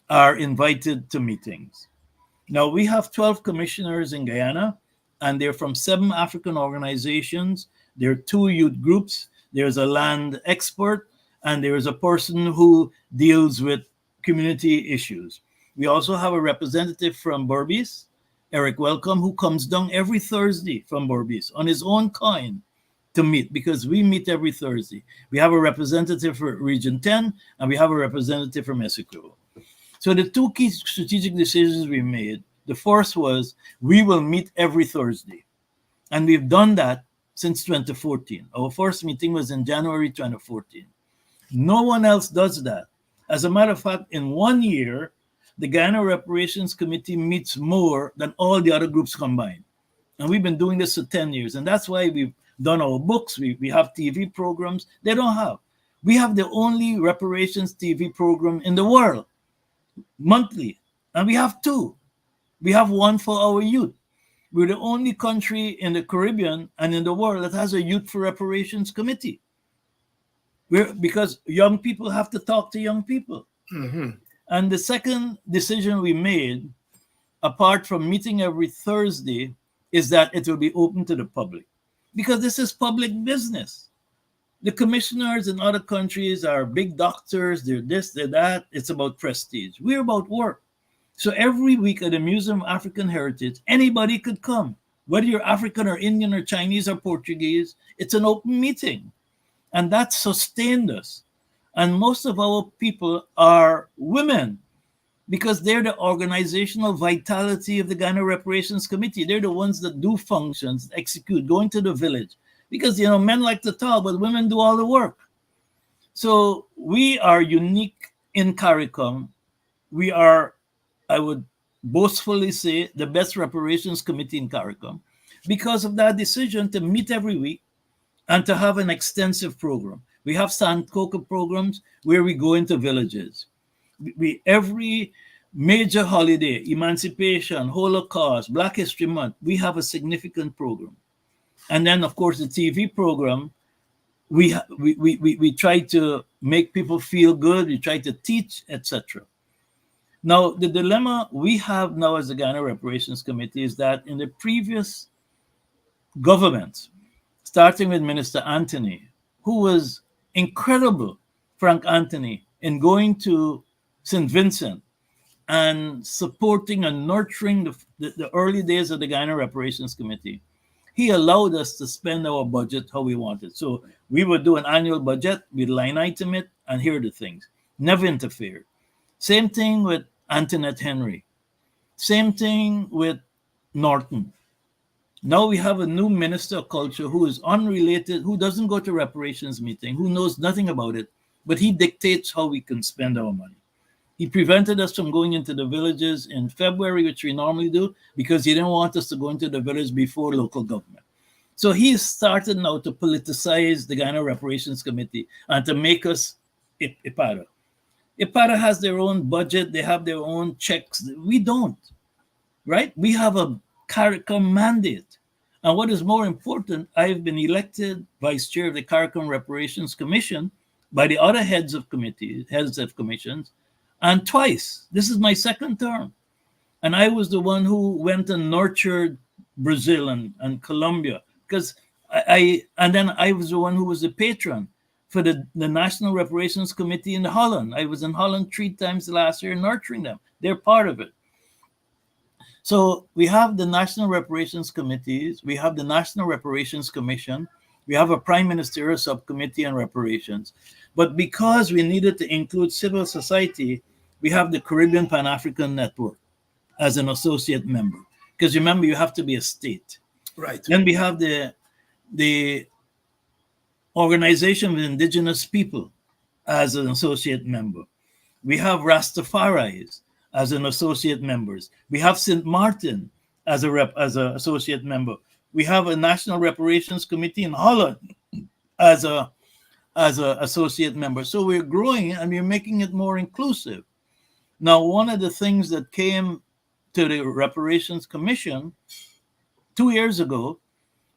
are invited to meetings. Now, we have 12 commissioners in Guyana, and they're from 7 African organizations. There are 2 youth groups. There's a land expert, and there is a person who deals with community issues. We also have a representative from Berbice, Eric Welcome, who comes down every Thursday from Berbice on his own coin to meet, because we meet every Thursday. We have a representative for Region 10, and we have a representative from Essequibo. So the 2 key strategic decisions we made, the first was we will meet every Thursday. And we've done that since 2014. Our first meeting was in January 2014. No one else does that. As a matter of fact, in 1 year, the Guyana Reparations Committee meets more than all the other groups combined. And we've been doing this for 10 years. And that's why we've done our books. We have TV programs. They don't have. We have the only reparations TV program in the world, monthly. And we have 2. We have one for our youth. We're the only country in the Caribbean and in the world that has a Youth for Reparations Committee. Because young people have to talk to young people. Mm-hmm. And the second decision we made, apart from meeting every Thursday, is that it will be open to the public. Because this is public business. The commissioners in other countries are big doctors, they're this, they're that. It's about prestige. We're about work. So every week at the Museum of African Heritage, anybody could come. Whether you're African or Indian or Chinese or Portuguese, it's an open meeting. And that sustained us. And most of our people are women, because they're the organizational vitality of the Ghana Reparations Committee. They're the ones that do functions, execute, go into the village. Because, men like to talk, but women do all the work. So we are unique in CARICOM. We are, I would boastfully say, the best reparations committee in CARICOM because of that decision to meet every week and to have an extensive program. We have Sankoka programs where we go into villages. We every major holiday, Emancipation, Holocaust, Black History Month, we have a significant program. And then, of course, the TV program, we try to make people feel good. We try to teach, etc. Now, the dilemma we have now as the Ghana Reparations Committee is that in the previous governments, starting with Minister Anthony, who was incredible, Frank Anthony, in going to St. Vincent and supporting and nurturing the early days of the Ghana Reparations Committee, he allowed us to spend our budget how we wanted. So we would do an annual budget, we'd line item it, and here are the things. Never interfered. Same thing with Antoinette Henry. Same thing with Norton. Now we have a new Minister of Culture who is unrelated, who doesn't go to reparations meeting, who knows nothing about it, but he dictates how we can spend our money. He prevented us from going into the villages in February, which we normally do, because he didn't want us to go into the village before local government. So he started now to politicize the Ghana Reparations Committee and to make us IPARA. IPARA has their own budget, they have their own checks. We don't, right? We have a CARICOM mandate. And what is more important, I've been elected vice chair of the CARICOM Reparations Commission by the other heads of committees, heads of commissions, and twice. This is my second term. And I was the one who went and nurtured Brazil and Colombia, because and then I was the one who was the patron for the National Reparations Committee in Holland. I was in Holland 3 times last year nurturing them. They're part of it. So we have the National Reparations Committees, we have the National Reparations Commission, we have a Prime Ministerial Subcommittee on Reparations. But because we needed to include civil society, we have the Caribbean Pan-African Network as an associate member. Because remember, you have to be a state. Right. Then we have the Organization of Indigenous People as an associate member. We have Rastafaris as an associate members. We have St. Martin as an associate member. We have a National Reparations Committee in Holland as an associate member. So we're growing and we're making it more inclusive. Now, one of the things that came to the Reparations Commission 2 years ago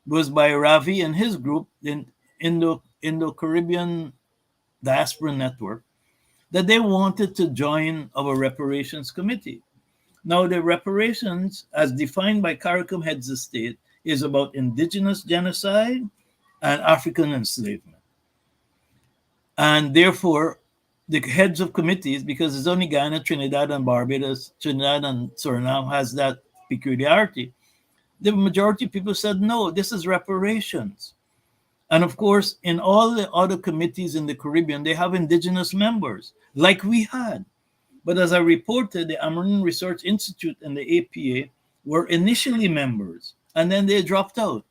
was by Ravi and his group in Indo-Caribbean Diaspora Network, that they wanted to join our reparations committee. Now, the reparations, as defined by CARICOM heads of state, is about indigenous genocide and African enslavement. And therefore, the heads of committees, because it's only Guyana, Trinidad, and Barbados, Trinidad and Suriname has that peculiarity. The majority of people said, no, this is reparations. And of course, in all the other committees in the Caribbean, they have indigenous members, like we had. But as I reported, the Amerindian Research Institute and the APA were initially members, and then they dropped out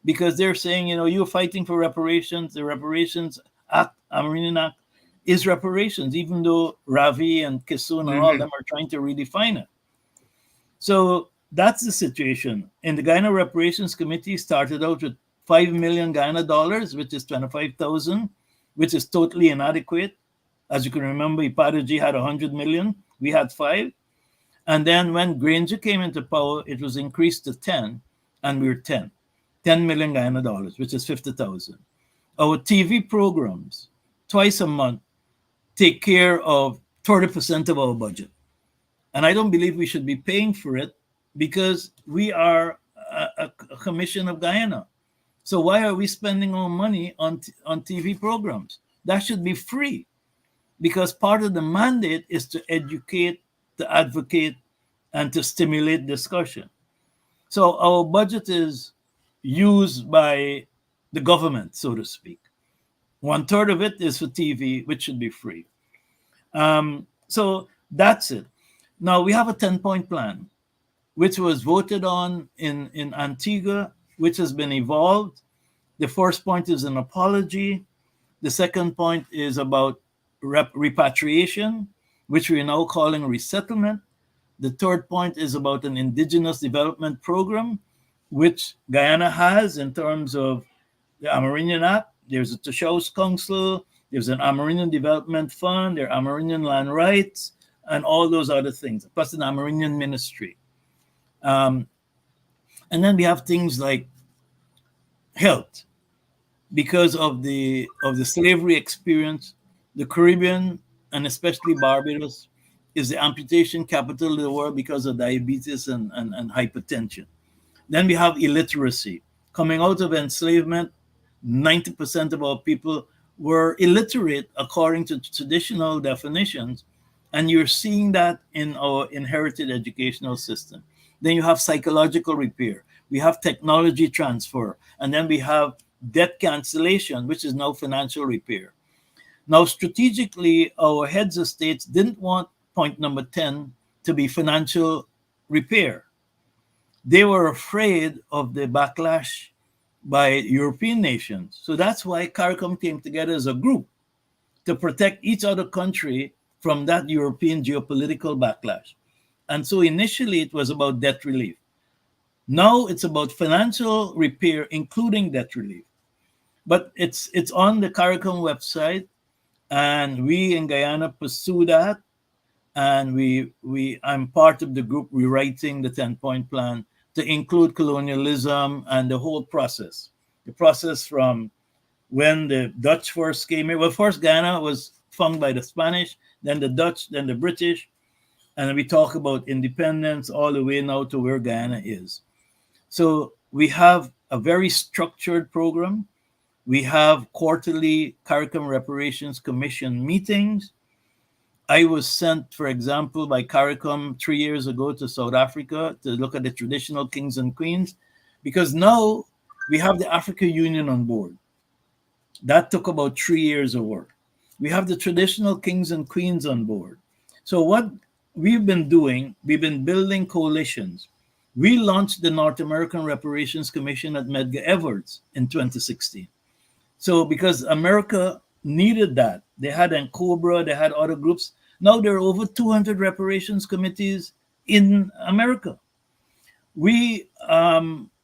because they're saying, you're fighting for reparations. The Reparations Act, Amerindian Act, is reparations, even though Ravi and Kisun and all of them are trying to redefine it. So that's the situation. And the Guyana Reparations Committee started out with 5 million Guyana dollars, which is 25,000, which is totally inadequate. As you can remember, Ipadaji had 100 million. We had 5. And then when Granger came into power, it was increased to 10, and we were 10 million Guyana dollars, which is 50,000. Our TV programs, twice a month, take care of 30% of our budget. And I don't believe we should be paying for it because we are a commission of Guyana. So why are we spending our money on TV programs? That should be free, because part of the mandate is to educate, to advocate, and to stimulate discussion. So our budget is used by the government, so to speak. 1/3 of it is for TV, which should be free. So that's it. Now we have a 10-point plan, which was voted on in Antigua, which has been evolved. The first point is an apology. The second point is about repatriation, which we are now calling resettlement. The third point is about an indigenous development program, which Guyana has in terms of the Amerindian Act. There's a Tashaus Council, there's an Amerindian Development Fund, there are Amerindian land rights, and all those other things, plus an Amerindian ministry. And then we have things like health. Because of the slavery experience, the Caribbean, and especially Barbados, is the amputation capital of the world because of diabetes and hypertension. Then we have illiteracy. Coming out of enslavement, 90% of our people were illiterate according to traditional definitions, and you're seeing that in our inherited educational system. Then you have psychological repair. We have technology transfer, and then we have debt cancellation, which is now financial repair. Now, strategically, our heads of states didn't want point number 10 to be financial repair. They were afraid of the backlash by European nations. So that's why CARICOM came together as a group to protect each other country from that European geopolitical backlash. And so initially it was about debt relief. Now it's about financial repair, including debt relief. But it's on the CARICOM website, and we in Guyana pursue that. And I'm part of the group rewriting the 10-point plan to include colonialism and the whole process. The process from when the Dutch first came here. Well, first Guyana was founded by the Spanish, then the Dutch, then the British. And we talk about independence all the way now to where Guyana is. So we have a very structured program. We have quarterly CARICOM Reparations Commission meetings. I was sent, for example, by CARICOM 3 years ago to South Africa to look at the traditional kings and queens, because now we have the Africa Union on board. That took about 3 years of work. We have the traditional kings and queens on board. So what we've been doing, we've been building coalitions. We launched the North American Reparations Commission at Medgar Evers in 2016. So because America needed that, they had NCOBRA, they had other groups. Now there are over 200 reparations committees in America. We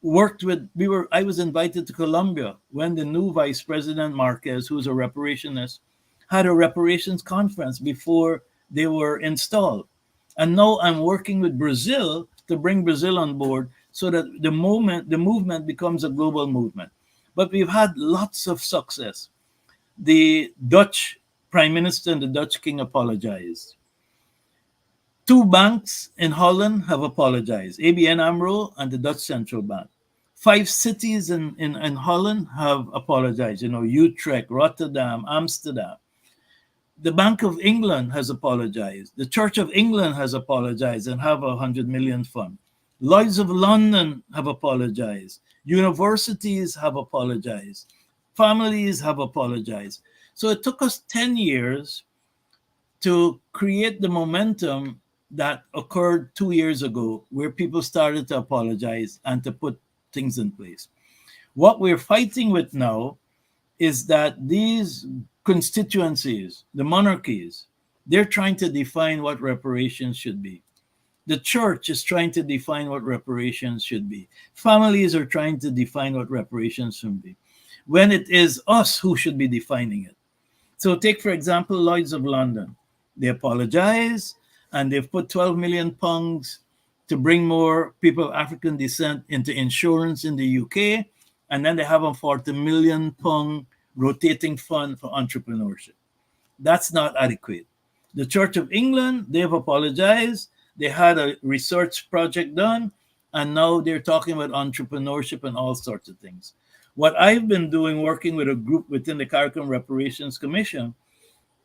worked with, I was invited to Colombia when the new Vice President Marquez, who's a reparationist, had a reparations conference before they were installed. And now I'm working with Brazil to bring Brazil on board so that the movement becomes a global movement. But we've had lots of success. The Dutch Prime Minister and the Dutch King apologized. 2 banks in Holland have apologized, ABN AMRO and the Dutch Central Bank. 5 cities in Holland have apologized, Utrecht, Rotterdam, Amsterdam. The Bank of England has apologized. The Church of England has apologized and have 100 million fund. Lloyds of London have apologized. Universities have apologized. Families have apologized. So it took us 10 years to create the momentum that occurred 2 years ago, where people started to apologize and to put things in place. What we're fighting with now is that these constituencies, the monarchies, they're trying to define what reparations should be. The church is trying to define what reparations should be. Families are trying to define what reparations should be, when it is us who should be defining it. So take, for example, Lloyds of London. They apologize, and they've put 12 million pounds to bring more people of African descent into insurance in the UK. And then they have a 40 million pound rotating fund for entrepreneurship. That's not adequate. The Church of England, they've apologized. They had a research project done, and now they're talking about entrepreneurship and all sorts of things. What I've been doing, working with a group within the CARICOM Reparations Commission,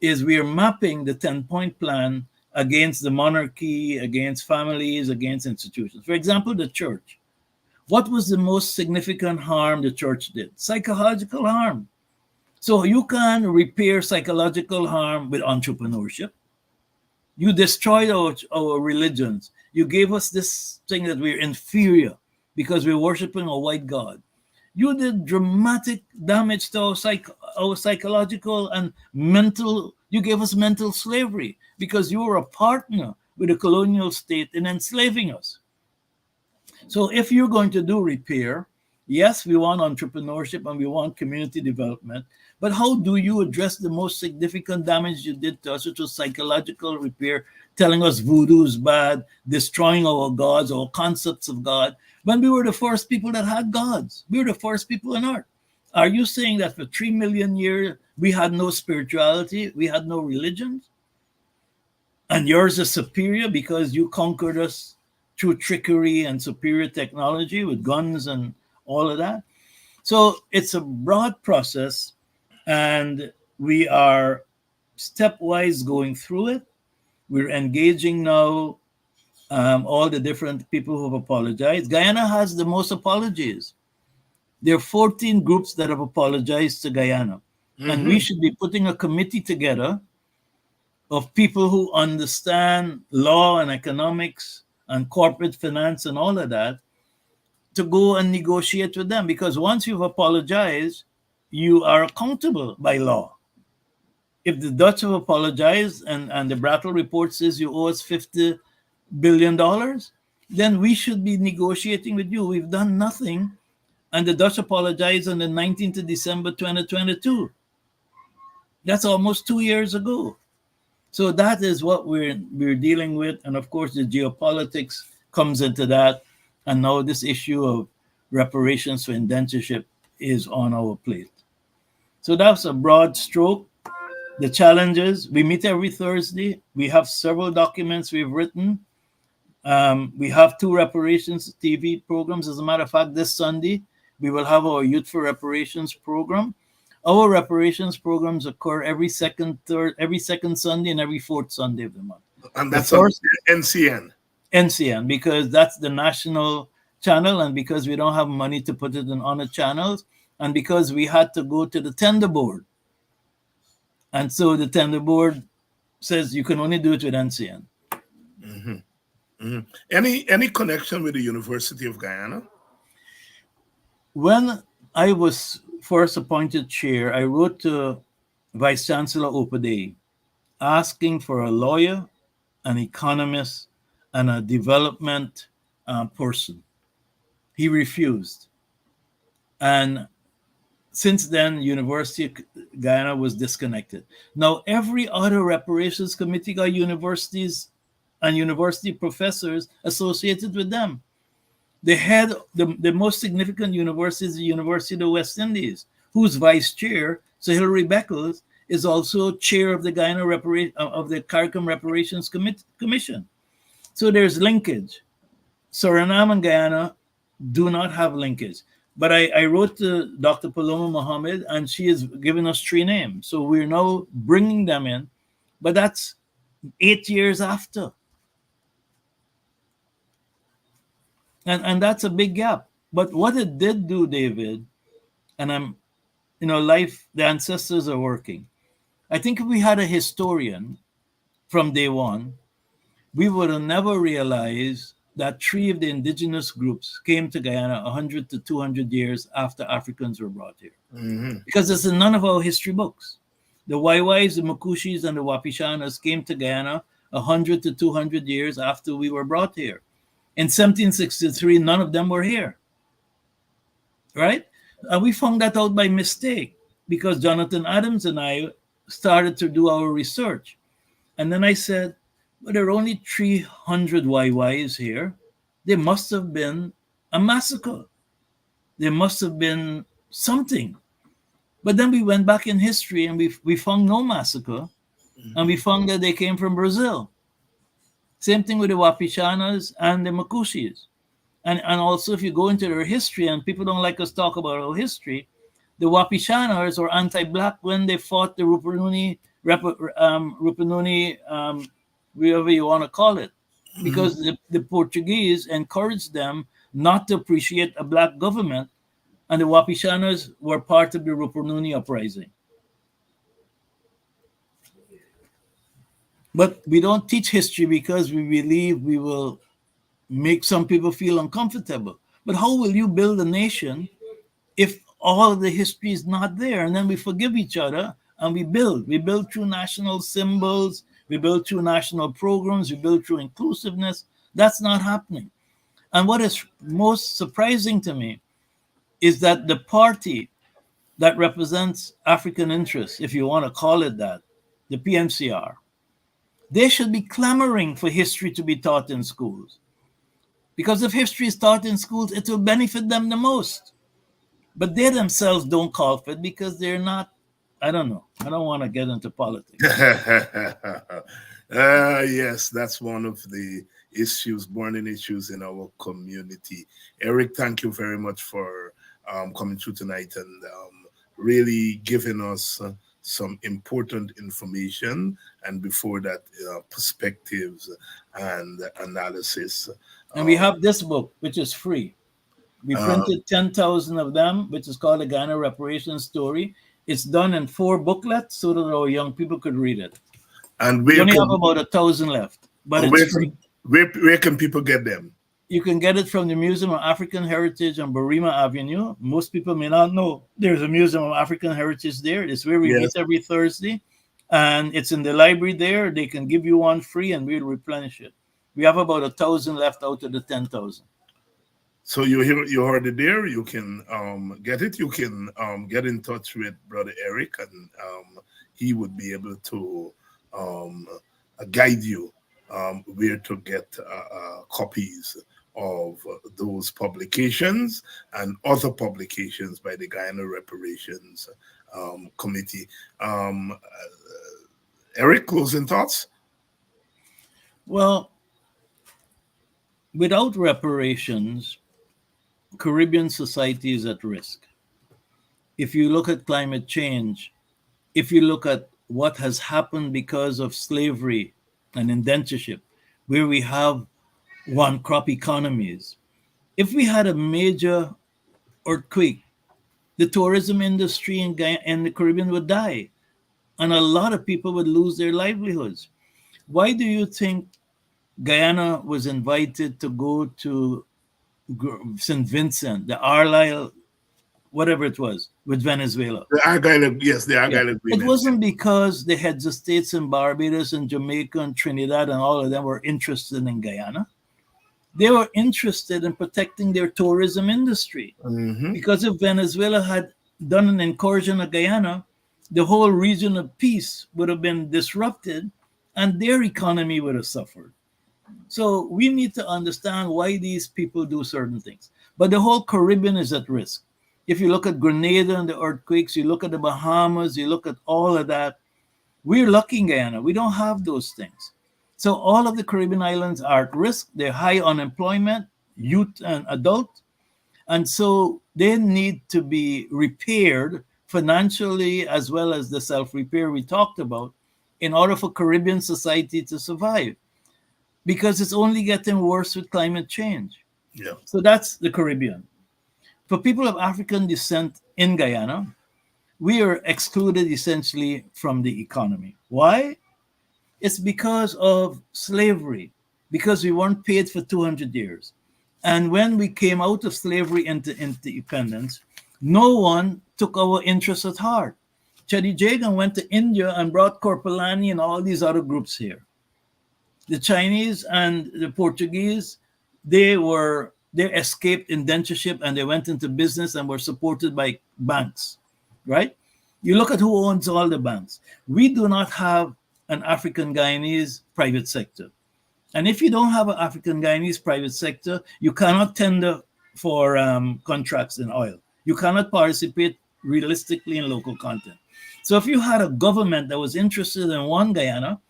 is we are mapping the 10-point plan against the monarchy, against families, against institutions. For example, the church. What was the most significant harm the church did? Psychological harm. So you can repair psychological harm with entrepreneurship. You destroyed our religions. You gave us this thing that we're inferior because we're worshiping a white God. You did dramatic damage to our psychological and mental. You gave us mental slavery because you were a partner with the colonial state in enslaving us. So if you're going to do repair, yes, we want entrepreneurship and we want community development, but how do you address the most significant damage you did to us, which was psychological repair, telling us voodoo is bad, destroying our gods, our concepts of God, when we were the first people that had gods? We were the first people on earth. Are you saying that for 3 million years, we had no spirituality, we had no religions? And yours is superior because you conquered us through trickery and superior technology with guns and all of that? So it's a broad process, and we are stepwise going through it. We're engaging now all the different people who have apologized. Guyana has the most apologies. There are 14 groups that have apologized to Guyana. Mm-hmm. And we should be putting a committee together of people who understand law and economics and corporate finance and all of that to go and negotiate with them. Because once you've apologized, you are accountable by law. If the Dutch have apologized and the Brattle report says you owe us $50 billion, then we should be negotiating with you. We've done nothing. And the Dutch apologized on the 19th of December, 2022. That's almost 2 years ago. So that is what we're dealing with. And of course, the geopolitics comes into that. And now this issue of reparations for indentureship is on our plate. So that's a broad stroke. The challenges, we meet every Thursday. We have several documents we've written. We have 2 reparations TV programs. As a matter of fact, this Sunday, we will have our Youth for Reparations program. Our reparations programs occur every second Sunday and every 4th Sunday of the month. And that's on NCN. NCN, because that's the national channel, and because we don't have money to put it in other channels, and because we had to go to the tender board. And so the tender board says you can only do it with NCN. Mm-hmm. Mm-hmm. Any connection with the University of Guyana? When I was first appointed chair, I wrote to Vice Chancellor Opedei asking for a lawyer, an economist, and a development person. He refused. And since then, University of Guyana was disconnected. Now, every other reparations committee got universities and university professors associated with them. The head, the most significant university is the University of the West Indies, whose vice chair, Sir Hilary Beckles, is also chair of the Guyana of the CARICOM Reparations Commission. So there's linkage. Suriname and Guyana do not have linkage. But I wrote to Dr. Paloma Mohammed, and she has given us 3 names. So we're now bringing them in, but that's 8 years after. And that's a big gap. But what it did do, David, and life, the ancestors are working. I think if we had a historian from day one, we would have never realized that 3 of the indigenous groups came to Guyana 100 to 200 years after Africans were brought here. Because it's in none of our history books. The Waiwais, the Makushis, and the Wapishanas came to Guyana 100 to 200 years after we were brought here. In 1763, none of them were here. Right? And we found that out by mistake because Jonathan Adams and I started to do our research. And then I said, well, there are only 300 YYs here. There must have been a massacre. There must have been something. But then we went back in history and we found no massacre. And we found that they came from Brazil. Same thing with the Wapishanas and the Makushis. And also, if you go into their history, and people don't like us talk about our history, the Wapishanas were anti-black when they fought the Rupununi, whatever you want to call it, because the Portuguese encouraged them not to appreciate a black government, and the Wapishanas were part of the Rupununi uprising. But we don't teach history because we believe we will make some people feel uncomfortable. But how will you build a nation if all of the history is not there? And then we forgive each other and we build. We build through national symbols. We build through national programs. We build through inclusiveness. That's not happening. And what is most surprising to me is that the party that represents African interests, if you want to call it that, the PMCR, they should be clamoring for history to be taught in schools. Because if history is taught in schools, it will benefit them the most. But they themselves don't call for it because they're not, I don't know. I don't want to get into politics. Yes, that's one of the burning issues in our community. Eric, thank you very much for coming through tonight and really giving us some important information, and before that, perspectives and analysis. And we have this book, which is free. We printed 10,000 of them, which is called the Ghana Reparations Story. It's done in 4 booklets so that our young people could read it. And we only have about 1,000 left, but it's free. Where can people get them? You can get it from the Museum of African Heritage on Barima Avenue. Most people may not know there's a Museum of African Heritage there. It's where we meet every Thursday. And it's in the library there. They can give you one free and we'll replenish it. We have about 1,000 left out of the 10,000. So you heard it there. You can get it. You can get in touch with Brother Eric, and he would be able to guide you where to get copies of those publications and other publications by the Guyana Reparations Committee. Eric, closing thoughts? Well, without reparations, Caribbean society is at risk. If you look at climate change, if you look at what has happened because of slavery and indentureship, where we have one-crop economies, if we had a major earthquake, the tourism industry in the Caribbean would die, and a lot of people would lose their livelihoods. Why do you think Guyana was invited to go to St. Vincent, the Argyle, whatever it was, with Venezuela? The Argyle Agreement. It wasn't because the heads of states in Barbados and Jamaica and Trinidad and all of them were interested in Guyana. They were interested in protecting their tourism industry. Because if Venezuela had done an incursion of Guyana, the whole region of peace would have been disrupted and their economy would have suffered. So we need to understand why these people do certain things. But the whole Caribbean is at risk. If you look at Grenada and the earthquakes, you look at the Bahamas, you look at all of that, we're lucky in Guyana. We don't have those things. So all of the Caribbean islands are at risk. They're high unemployment, youth and adult. And so they need to be repaired financially as well as the self-repair we talked about in order for Caribbean society to survive, because it's only getting worse with climate change. Yeah. So that's the Caribbean. For people of African descent in Guyana, we are excluded essentially from the economy. Why? It's because of slavery, because we weren't paid for 200 years. And when we came out of slavery into independence, no one took our interests at heart. Chedi Jagan went to India and brought Korpalani and all these other groups here. The Chinese and the Portuguese, they escaped indentureship and they went into business and were supported by banks, right? You look at who owns all the banks. We do not have an African Guyanese private sector. And if you don't have an African Guyanese private sector, you cannot tender for contracts in oil. You cannot participate realistically in local content. So if you had a government that was interested in one Guyana,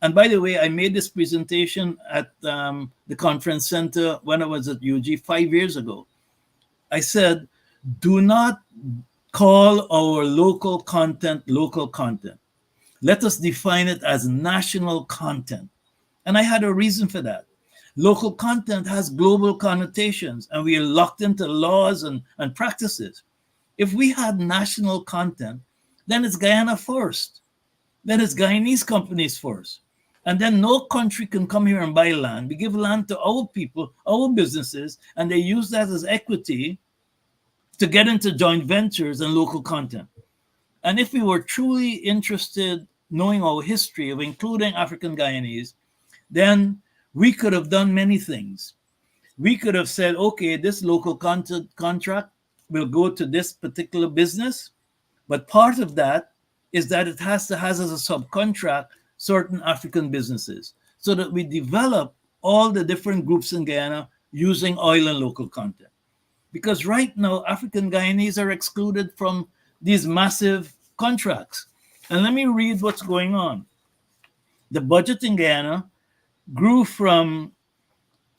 and by the way, I made this presentation at the conference center when I was at UG 5 years ago. I said, do not call our local content local content. Let us define it as national content. And I had a reason for that. Local content has global connotations, and we are locked into laws and practices. If we had national content, then it's Guyana first. Then it's Guyanese companies first. And then no country can come here and buy land. We give land to our people, our businesses, and they use that as equity to get into joint ventures and local content. And if we were truly interested, knowing our history of including African Guyanese, then we could have done many things. We could have said, okay, this local content contract will go to this particular business, but part of that is that it has as a subcontract certain African businesses, so that we develop all the different groups in Guyana using oil and local content. Because right now, African Guyanese are excluded from these massive contracts. And let me read what's going on. The budget in Guyana grew from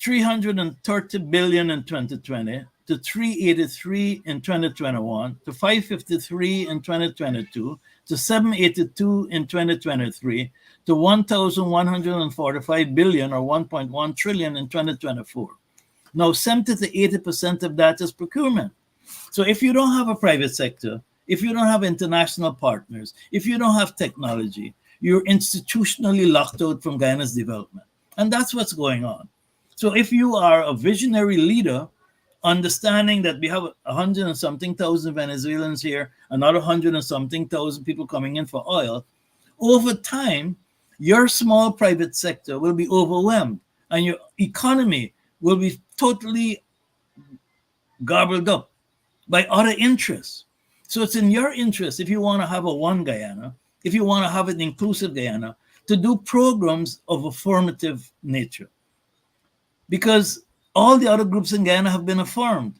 330 billion in 2020 to 383 in 2021 to 553 in 2022 to 782 in 2023 to 1,145 billion or 1.1 trillion in 2024. Now 70 to 80% of that is procurement. So if you don't have a private sector, if you don't have international partners, if you don't have technology, you're institutionally locked out from Guyana's development. And that's what's going on. So if you are a visionary leader, understanding that we have 100 and something thousand Venezuelans here, another 100 and something thousand people coming in for oil, over time, your small private sector will be overwhelmed and your economy will be totally gobbled up by other interests. So it's in your interest, if you want to have a one Guyana, if you want to have an inclusive Guyana, to do programs of a formative nature. Because all the other groups in Guyana have been affirmed,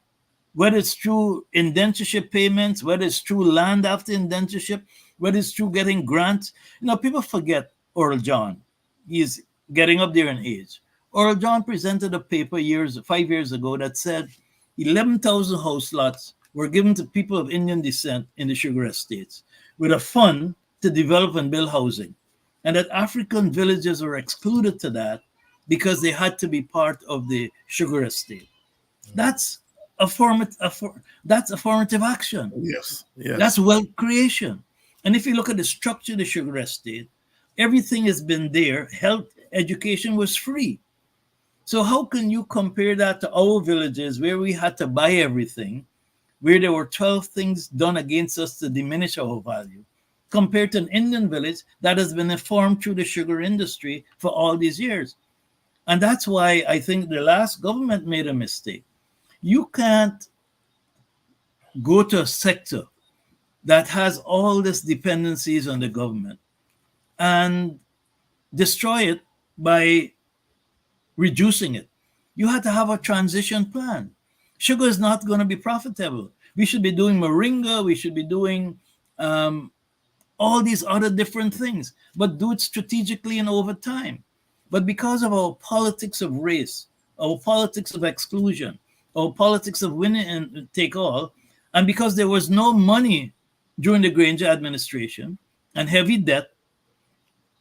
whether it's through indentureship payments, whether it's through land after indentureship, whether it's through getting grants. You know, people forget Oral John. He's getting up there in age. Oral John presented a paper 5 years ago that said 11,000 house lots were given to people of Indian descent in the sugar estates with a fund to develop and build housing. And that African villages were excluded to that because they had to be part of the sugar estate. That's that's affirmative action. Yes. Yes. That's wealth creation. And if you look at the structure of the sugar estate, everything has been there. Health, education was free. So how can you compare that to our villages where we had to buy everything, where there were 12 things done against us to diminish our value, compared to an Indian village that has been informed through the sugar industry for all these years? And that's why I think the last government made a mistake. You can't go to a sector that has all these dependencies on the government and destroy it by reducing it. You had to have a transition plan. Sugar is not going to be profitable. We should be doing moringa. We should be doing all these other different things, but do it strategically and over time. But because of our politics of race, our politics of exclusion, or politics of winning and take all. And because there was no money during the Granger administration and heavy debt,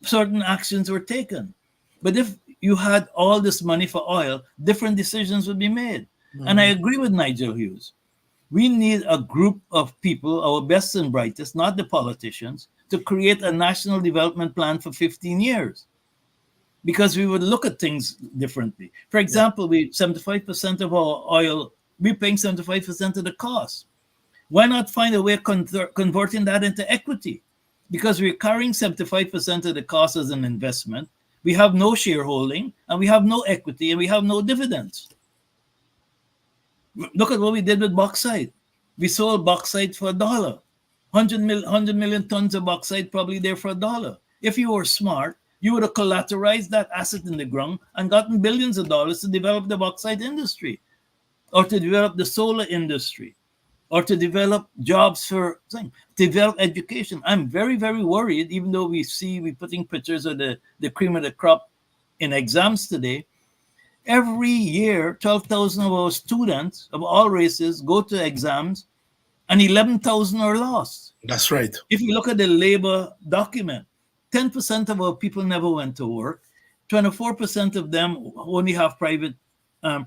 certain actions were taken. But if you had all this money for oil, different decisions would be made. And I agree with Nigel Hughes. We need a group of people, our best and brightest, not the politicians, to create a national development plan for 15 years. Because we would look at things differently. For example, we 75% of our oil, we're paying 75% of the cost. Why not find a way of converting that into equity? Because we're carrying 75% of the cost as an investment. We have no shareholding, and we have no equity, and we have no dividends. Look at what we did with bauxite. We sold bauxite for $1. 100 million tons of bauxite probably there for $1. If you were smart, you would have collateralized that asset in the ground and gotten billions of dollars to develop the bauxite industry, or to develop the solar industry, or to develop jobs for develop education. I'm very, very worried, even though we're putting pictures of the cream of the crop in exams today. Every year, 12,000 of our students of all races go to exams, and 11,000 are lost. That's right. If you look at the labor document, 10% of our people never went to work. 24% of them only have private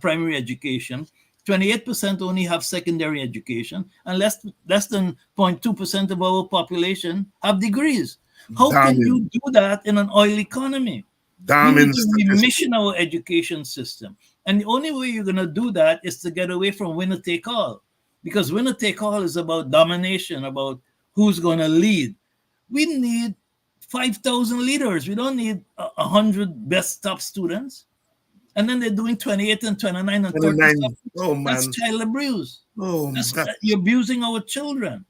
primary education. 28% only have secondary education, and less than 0.2% of our population have degrees. How can you do that in an oil economy? We need to remission our education system. And the only way you're going to do that is to get away from winner take all. Because winner take all is about domination, about who's going to lead. We need 5,000 leaders. We don't need 100 best top students. And then they're doing 28 and 29 and 30 stuff. Oh, man. That's child abuse. Oh, you're abusing our children.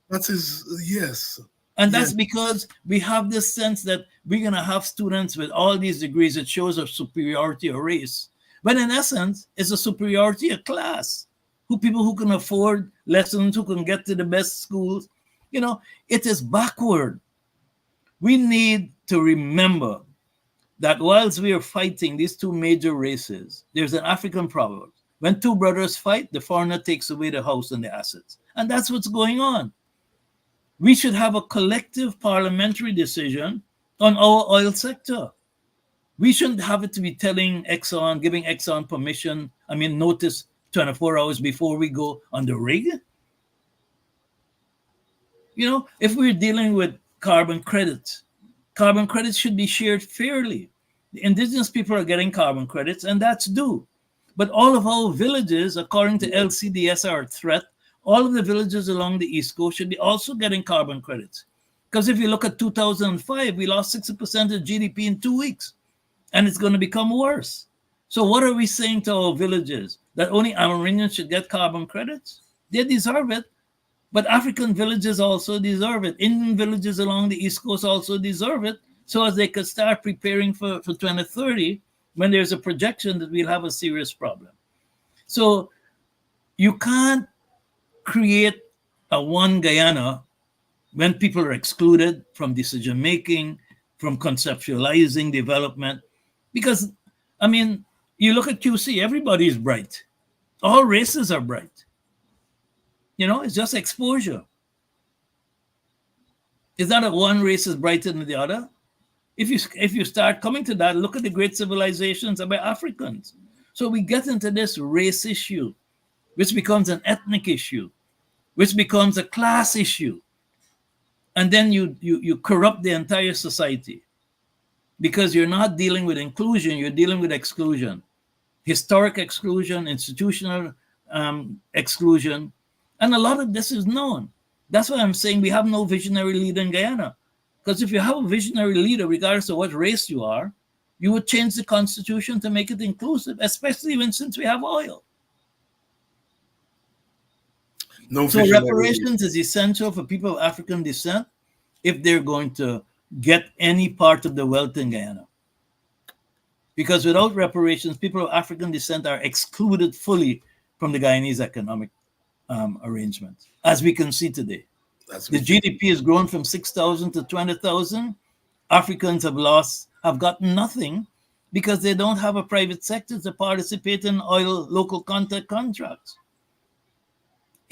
Yes. And that's because we have this sense that we're going to have students with all these degrees. It shows a superiority of race. But in essence, it's a superiority of class. People who can afford lessons, who can get to the best schools. It is backward. We need to remember that whilst we are fighting these two major races, there's an African proverb. When two brothers fight, the foreigner takes away the house and the assets. And that's what's going on. We should have a collective parliamentary decision on our oil sector. We shouldn't have it to be telling Exxon, giving Exxon permission, notice 24 hours before we go on the rig. If we're dealing with carbon credits should be shared fairly. The indigenous people are getting carbon credits, and that's due. But all of our villages, according to LCDS, are a threat. All of the villages along the East Coast should be also getting carbon credits. Because if you look at 2005, we lost 60% of GDP in 2 weeks, and it's going to become worse. So what are we saying to our villages? That only Amerindians should get carbon credits? They deserve it. But African villages also deserve it. Indian villages along the East Coast also deserve it, so as they could start preparing for 2030, when there's a projection that we'll have a serious problem. So you can't create a one Guyana when people are excluded from decision making, from conceptualizing development. Because, you look at QC, everybody is bright. All races are bright. It's just exposure. It's not that one race is brighter than the other. If you start coming to that, look at the great civilizations about Africans. So we get into this race issue, which becomes an ethnic issue, which becomes a class issue. And then you corrupt the entire society, because you're not dealing with inclusion, you're dealing with exclusion. Historic exclusion, institutional exclusion. And a lot of this is known. That's why I'm saying we have no visionary leader in Guyana. Because if you have a visionary leader, regardless of what race you are, you would change the constitution to make it inclusive, especially since we have oil. So reparations is essential for people of African descent if they're going to get any part of the wealth in Guyana. Because without reparations, people of African descent are excluded fully from the Guyanese economic arrangement, as we can see today. The GDP has grown from 6,000 to 20,000. Africans have gotten nothing because they don't have a private sector to participate in oil local contact contracts.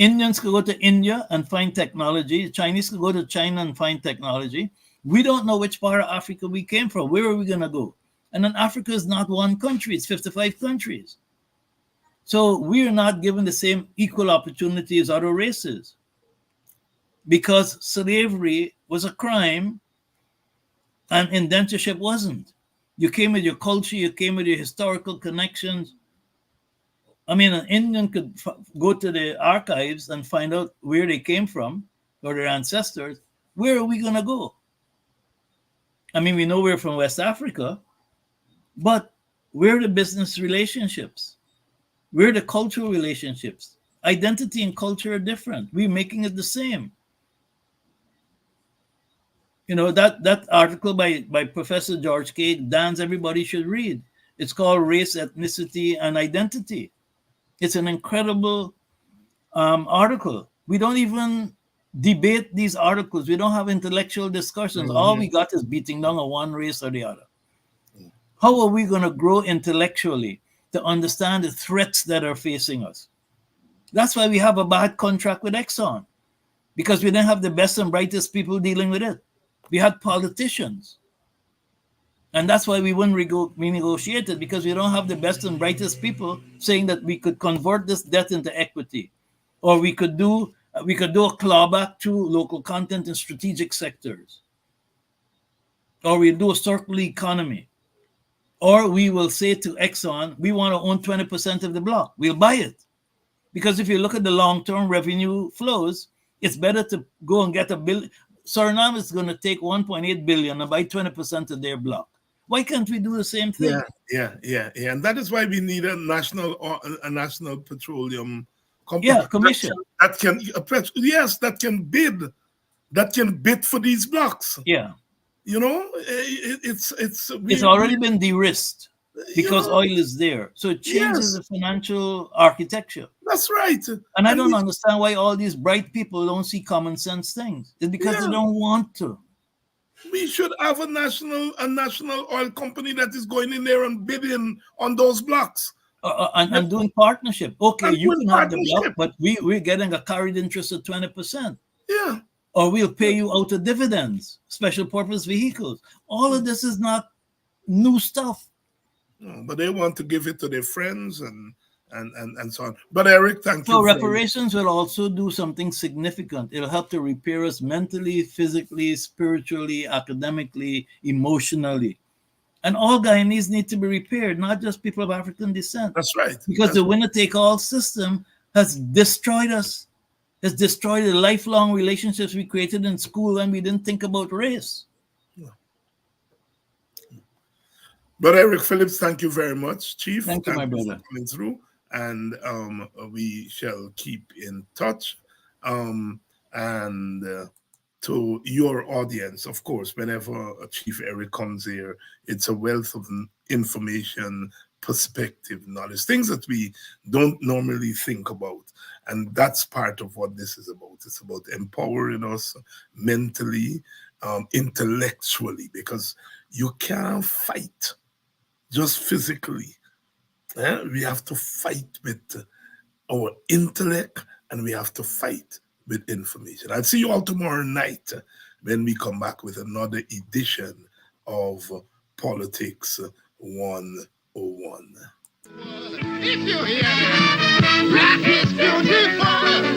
Indians could go to India and find technology. Chinese could go to China and find technology. We don't know which part of Africa we came from. Where are we going to go? And then Africa is not one country, it's 55 countries. So we are not given the same equal opportunity as other races because slavery was a crime and indentureship wasn't. You came with your culture, you came with your historical connections. I mean, an Indian could go to the archives and find out where they came from or their ancestors. Where are we going to go? I mean, we know we're from West Africa, but where are the business relationships? Where are the cultural relationships? Identity and culture are different. We're making it the same. You know, that article by Professor George K. Dans, everybody should read. It's called Race, Ethnicity, and Identity. It's an incredible article. We don't even debate these articles. We don't have intellectual discussions. All we got is beating down on one race or the other. How are we going to grow intellectually to understand the threats that are facing us? That's why we have a bad contract with Exxon, because we didn't have the best and brightest people dealing with it. We had politicians. And that's why we wouldn't renegotiate it, because we don't have the best and brightest people saying that we could convert this debt into equity, or we could do a clawback to local content in strategic sectors, or we do a circular economy, or we will say to Exxon, we want to own 20% of the block. We'll buy it. Because if you look at the long-term revenue flows, it's better to go and get $1 billion. Suriname is going to take 1.8 billion and buy 20% of their block. Why can't we do the same thing? Yeah. And that is why we need a national petroleum company. Yeah, commission. That can bid for these blocks. Yeah. You know, it's already been de-risked because oil is there. So it changes the financial architecture. That's right. And I don't understand why all these bright people don't see common sense things. It's because they don't want to. We should have a national oil company that is going in there and bidding on those blocks. And doing partnership. Okay, and you can have the block, but we're getting a carried interest of 20%. Yeah. Or we'll pay you out of dividends, special purpose vehicles. All of this is not new stuff. No, but they want to give it to their friends and so on. But Eric, thank you. So reparations will also do something significant. It'll help to repair us mentally, physically, spiritually, academically, emotionally. And all Guyanese need to be repaired, not just people of African descent. That's right. Because the winner-take-all system has destroyed us, has destroyed the lifelong relationships we created in school when we didn't think about race. But Eric Phillips, thank you very much, Chief. Thank you, my brother. For coming through. And we shall keep in touch. And to your audience, of course, whenever Chief Eric comes here, it's a wealth of information, perspective, knowledge, things that we don't normally think about. And that's part of what this is about. It's about empowering us mentally, intellectually, because you can't fight just physically. We have to fight with our intellect, and we have to fight with information. I'll see you all tomorrow night when we come back with another edition of Politics 101. If you hear that, black is beautiful.